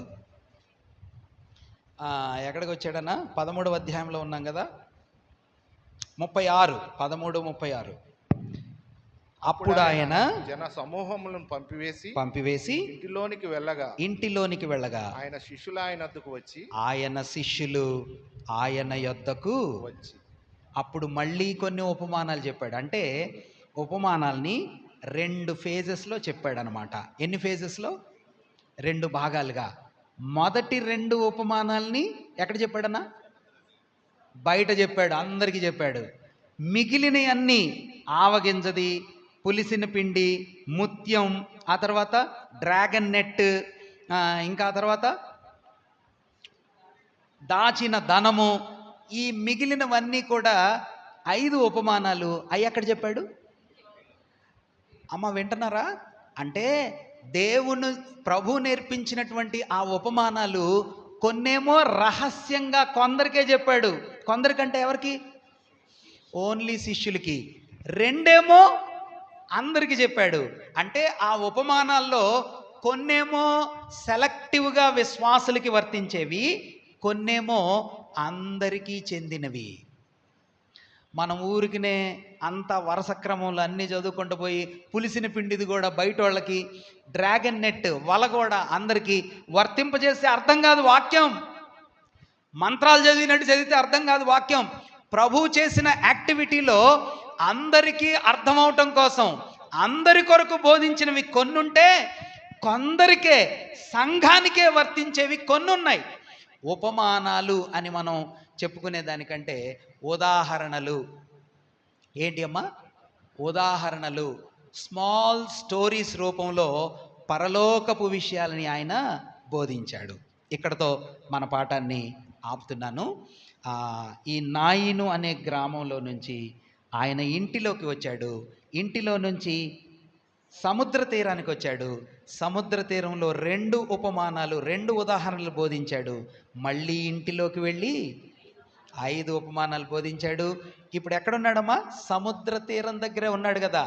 ఎక్కడికి వచ్చాడన్నా? 13వ అధ్యాయంలో ఉన్నాం కదా. 36, 13:36. అప్పుడు ఆయన
జన సమూహములను పంపివేసి ఇంటిలోనికి వెళ్ళగా ఆయన శిష్యులు ఆయన యొద్దకు వచ్చి అప్పుడు మళ్ళీ కొన్ని ఉపమానాలు చెప్పాడు. అంటే ఉపమానాల్ని 2 ఫేజెస్లో చెప్పాడు అనమాట. ఎన్ని ఫేజెస్లో? 2 భాగాలుగా. మొదటి 2 ఉపమానాల్ని ఎక్కడ చెప్పాడన్నా? బయట చెప్పాడు, అందరికీ చెప్పాడు. మిగిలినవన్నీ ఆవగింజది, పులిసిన పిండి, ముత్యం, ఆ తర్వాత డ్రాగన్ నెట్, ఇంకా ఆ తర్వాత దాచిన ధనము, ఈ మిగిలినవన్నీ కూడా 5 ఉపమానాలు అవి ఎక్కడ చెప్పాడు? అమ్మ వింటున్నారా? అంటే దేవుని ప్రభు నేర్పించినటువంటి ఆ ఉపమానాలు కొన్నేమో రహస్యంగా కొందరికే చెప్పాడు. కొందరికంటే ఎవరికి? ఓన్లీ శిష్యులకి. 2 అందరికి చెప్పాడు. అంటే ఆ ఉపమానాల్లో కొన్నేమో సెలెక్టివ్గా విశ్వాసులకి వర్తించేవి, కొన్నేమో అందరికీ చెందినవి. మనం ఊరికినే అంత వరుస క్రమంలో అన్నీ చదువుకుంటూ పోయి పులిసిన పిండిది కూడా బయట వాళ్ళకి, డ్రాగన్ నెట్ వల కూడా అందరికీ వర్తింపజేస్తే అర్థం కాదు వాక్యం. మంత్రాలు చదివినట్టు చదివితే అర్థం కాదు వాక్యం. ప్రభు చేసిన యాక్టివిటీలో అందరికీ అర్థమవటం కోసం అందరి కొరకు బోధించినవి కొన్నుంటే, కొందరికే సంఘానికే వర్తించేవి కొన్నున్నాయి. ఉపమానాలు అని మనం చెప్పుకునే దానికంటే ఉదాహరణలు. ఏంటి అమ్మా? ఉదాహరణలు, స్మాల్ స్టోరీస్ రూపంలో పరలోకపు విషయాలని ఆయన బోధించాడు. ఇక్కడతో మన పాఠాన్ని ఆపుతున్నాను. ఈ నాయిను అనే గ్రామంలో నుంచి ఆయన ఇంటిలోకి వచ్చాడు. ఇంటిలో నుంచి సముద్ర తీరానికి వచ్చాడు. సముద్ర తీరంలో 2 ఉపమానాలు, 2 ఉదాహరణలు బోధించాడు. మళ్ళీ ఇంటిలోకి వెళ్ళి 5 ఉపమానాలు బోధించాడు. ఇప్పుడు ఎక్కడున్నాడమ్మా? సముద్ర తీరం దగ్గరే ఉన్నాడు కదా.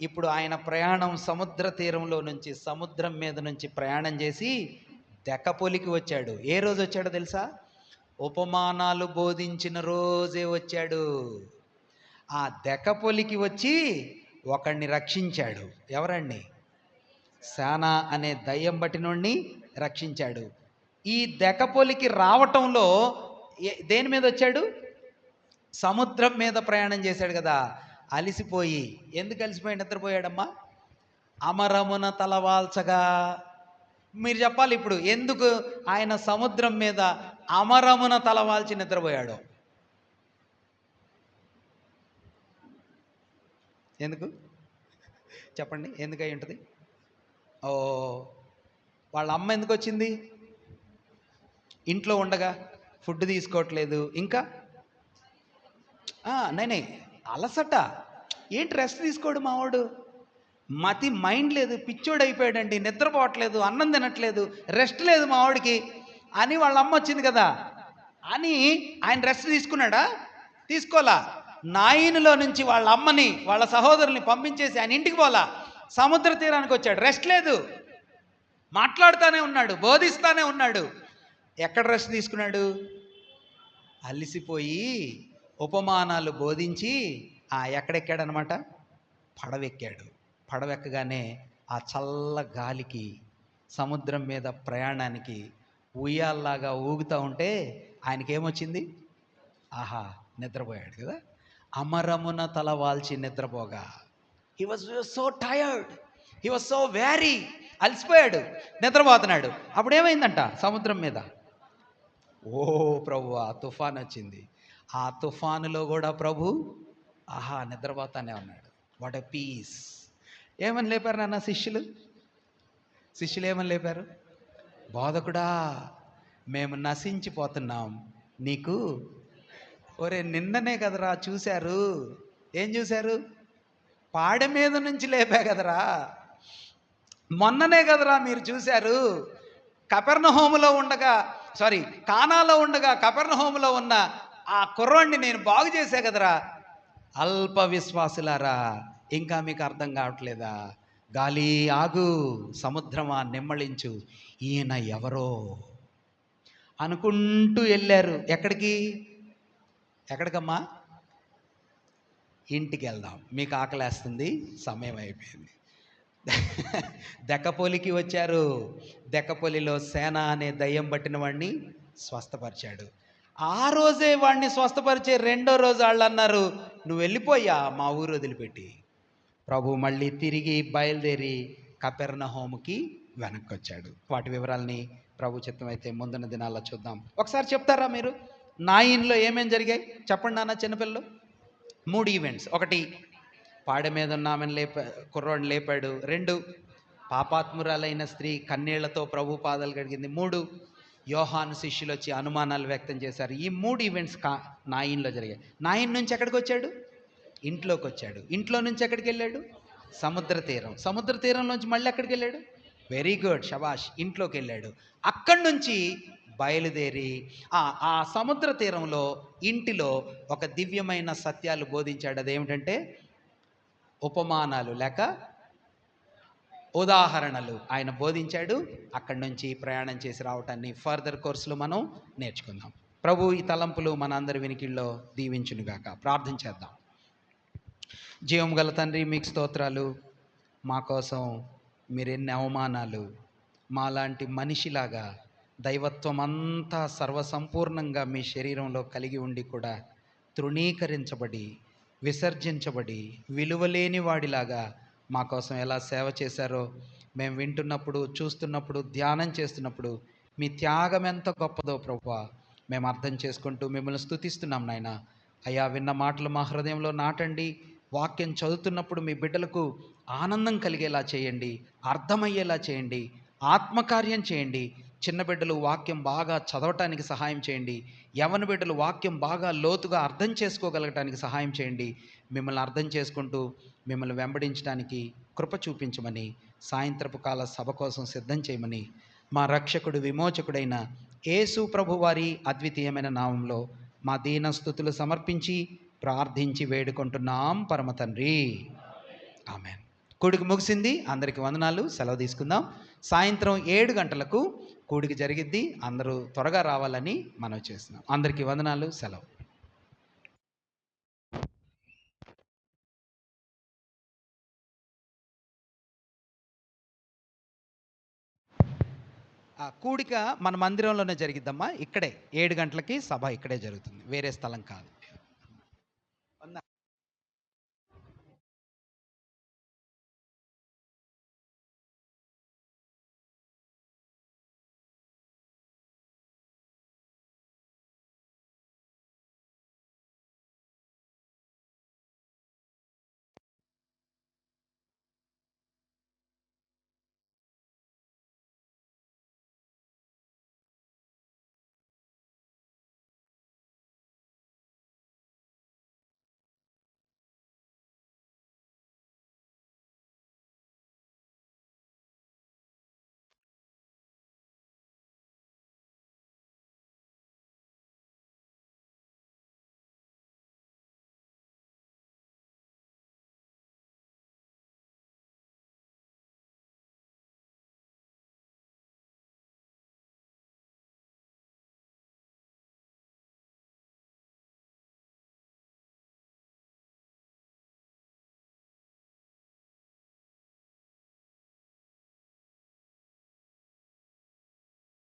ఇప్పుడు ఆయన ప్రయాణం సముద్ర తీరంలో నుంచి, సముద్రం మీద నుంచి ప్రయాణం చేసి దెకపొలికి వచ్చాడు. ఏ రోజు వచ్చాడో తెలుసా? ఉపమానాలు బోధించిన రోజే వచ్చాడు. ఆ దెకపొలికి వచ్చి ఒకడిని రక్షించాడు. ఎవరండి? శానా అనే దయ్యం బట్టినోడిని రక్షించాడు. ఈ దెకపొలికి రావటంలో దేని మీద వచ్చాడు? సముద్రం మీద ప్రయాణం చేశాడు కదా. అలిసిపోయి, ఎందుకు అలిసిపోయి నిద్రపోయాడమ్మా? అమరమున తలవాల్చగా. మీరు చెప్పాలి ఇప్పుడు, ఎందుకు ఆయన సముద్రం మీద అమరమున తలవాల్చి నిద్రపోయాడు? ఎందుకు చెప్పండి? ఎందుకు అయి ఉంటుంది? ఓ, వాళ్ళ అమ్మ ఎందుకు వచ్చింది? ఇంట్లో ఉండగా ఫుడ్ తీసుకోవట్లేదు. ఇంకా నేనే అలసట. ఏంటి రెస్ట్ తీసుకోడు మావాడు? మైండ్ లేదు, పిచ్చోడు అయిపోయాడండి, నిద్రపోవట్లేదు, అన్నం తినట్లేదు, రెస్ట్ లేదు మావాడికి అని వాళ్ళ అమ్మ వచ్చింది కదా అని ఆయన రెస్ట్ తీసుకున్నాడా? తీసుకోలా. నాయినులో నుంచి వాళ్ళ అమ్మని, వాళ్ళ సహోదరుల్ని పంపించేసి ఆయన ఇంటికి పోలా, సముద్ర తీరానికి వచ్చాడు. రెస్ట్ లేదు, మాట్లాడుతూనే ఉన్నాడు, బోధిస్తూనే ఉన్నాడు. ఎక్కడ రెస్ట్ తీసుకున్నాడు? అలిసిపోయి ఉపమానాలు బోధించి ఎక్కడెక్కాడనమాట? పడవెక్కాడు. పడవెక్కగానే ఆ చల్ల గాలికి, సముద్రం మీద ప్రయాణానికి ఉయ్యాల్లాగా ఊగుతూ ఉంటే ఆయనకేమొచ్చింది? ఆహా, నిద్రపోయాడు కదా. అమరమున తల వాల్చి నిద్రపోగా. He was so tired, he was so very, అలసిపోయాడు, నిద్రపోతున్నాడు. అప్పుడు ఏమైందంట? సముద్రం మీద ఓ ప్రభువా తుఫాన్ వచ్చింది. ఆ తుఫానులో కూడా ప్రభు నిద్రపోతానే ఉన్నాడు. What a peace. ఏమని లేపారు నాన్న శిష్యులు? ఏమని లేపారు? బోధకుడా, మేము నశించిపోతున్నాం, నీకు. ఒరే, నిన్ననే కదరా చూశారు. ఏం చూశారు? పాడె మీద నుంచి లేపా కదరా. మొన్ననే కదరా మీరు చూశారు. కపెర్నహూములో ఉండగా, కానాలో ఉండగా కపెర్నహూములో ఉన్న ఆ కుర్రోడిని నేను బాగు చేశా కదరా. అల్ప విశ్వాసులారా, ఇంకా మీకు అర్థం కావట్లేదా? గాలి ఆగు, సముద్రమా నిమ్మళించు, ఈయన ఎవరో అనుకుంటూ వెళ్ళారు. ఎక్కడికమ్మా? ఇంటికి వెళ్దాం, మీకు ఆకలేస్తుంది, సమయం అయిపోయింది. దెకపొలికి వచ్చారు. దెకపొలిలో సేన అనే దయ్యం పట్టిన వాడిని స్వస్థపరిచాడు. ఆ రోజే వాడిని స్వస్థపరిచే 2వ రోజు వాళ్ళు అన్నారు, నువ్వు వెళ్ళిపోయా మా ఊరు వదిలిపెట్టి. ప్రభు మళ్ళీ తిరిగి బయలుదేరి కపెర్నహూముకి వెనక్కి వచ్చాడు. వాటి వివరాలని
ప్రభు చిత్తం అయితే ముందున్న దినాల్లో చూద్దాం. ఒకసారి చెప్తారా మీరు 9లో ఏమేం జరిగాయి చెప్పండి నాన్న చిన్నపిల్లలు. 3 ఈవెంట్స్. 1 పాడె మీద ఉన్న ఆమెను కుర్రోడిని లేపాడు. 2 పాపాత్మురాలైన స్త్రీ కన్నీళ్లతో ప్రభు పాదాలు కడిగింది. 3 యోహాను శిష్యులు వచ్చి అనుమానాలు వ్యక్తం చేశారు. ఈ 3 ఈవెంట్స్ 9లో జరిగాయి. 9 నుంచి ఎక్కడికి వచ్చాడు? ఇంట్లోకి వచ్చాడు. ఇంట్లో నుంచి ఎక్కడికి వెళ్ళాడు? సముద్ర తీరం. సముద్ర తీరం నుంచి మళ్ళీ ఎక్కడికి వెళ్ళాడు? వెరీ గుడ్, శబాష్, ఇంట్లోకి వెళ్ళాడు. అక్కడి నుంచి బయలుదేరి ఆ సముద్ర తీరంలో ఇంటిలో ఒక దివ్యమైన సత్యాలు బోధించాడు. అదేమిటంటే ఉపమానాలు లేక ఉదాహరణలు ఆయన బోధించాడు. అక్కడి నుంచి ప్రయాణం చేసి రావటాన్ని ఫర్దర్ కోర్సులో మనం నేర్చుకుందాం. ప్రభు ఈ తలంపులు మన అందరి వినికిల్లో దీవించునుగాక. ప్రార్థన చేద్దాం. జీవం గల తండ్రి, మీకు స్తోత్రాలు. మా కోసం మీరెన్ని అవమానాలు, మాలాంటి మనిషిలాగా దైవత్వం అంతా సర్వసంపూర్ణంగా మీ శరీరంలో కలిగి ఉండి కూడా తృణీకరించబడి విసర్జించబడి విలువలేని వాడిలాగా మా కోసం ఎలా సేవ చేశారో మేము వింటున్నప్పుడు, చూస్తున్నప్పుడు, ధ్యానం చేస్తున్నప్పుడు మీ త్యాగం ఎంత గొప్పదో ప్రభువా మేము అర్థం చేసుకుంటూ మిమ్మల్ని స్తుతిస్తున్నాం నాయన. అయ్యా, విన్న మాటలు మా హృదయంలో నాటండి. వాక్యం చదువుతున్నప్పుడు మీ బిడ్డలకు ఆనందం కలిగేలా చేయండి, అర్థమయ్యేలా చేయండి, ఆత్మకార్యం చేయండి. చిన్న బిడ్డలు వాక్యం బాగా చదవటానికి సహాయం చేయండి. యవ్వన బిడ్డలు వాక్యం బాగా లోతుగా అర్థం చేసుకోగలగటానికి సహాయం చేయండి. మిమ్మల్ని అర్థం చేసుకుంటూ మిమ్మల్ని వెంబడించడానికి కృప చూపించమని, సాయంత్రపు కాల సభ కోసం సిద్ధం చేయమని మా రక్షకుడు విమోచకుడైన యేసు ప్రభు వారి అద్వితీయమైన నామంలో మా దీనస్తుతులు సమర్పించి ప్రార్థించి వేడుకుంటున్నాం పరమ తండ్రి. ఆమెన్. కూడికి ముగిసింది. అందరికి వందనాలు. సెలవు తీసుకుందాం. సాయంత్రం 7 గంటలకు కూడికి జరిగిద్ది. అందరూ త్వరగా రావాలని మనవి చేస్తున్నాం. అందరికీ వందనాలు. సెలవు. కూడిక మన మందిరంలోనే జరిగిద్దమ్మా. ఇక్కడే 7 గంటలకి సభ ఇక్కడే జరుగుతుంది, వేరే స్థలం కాదు.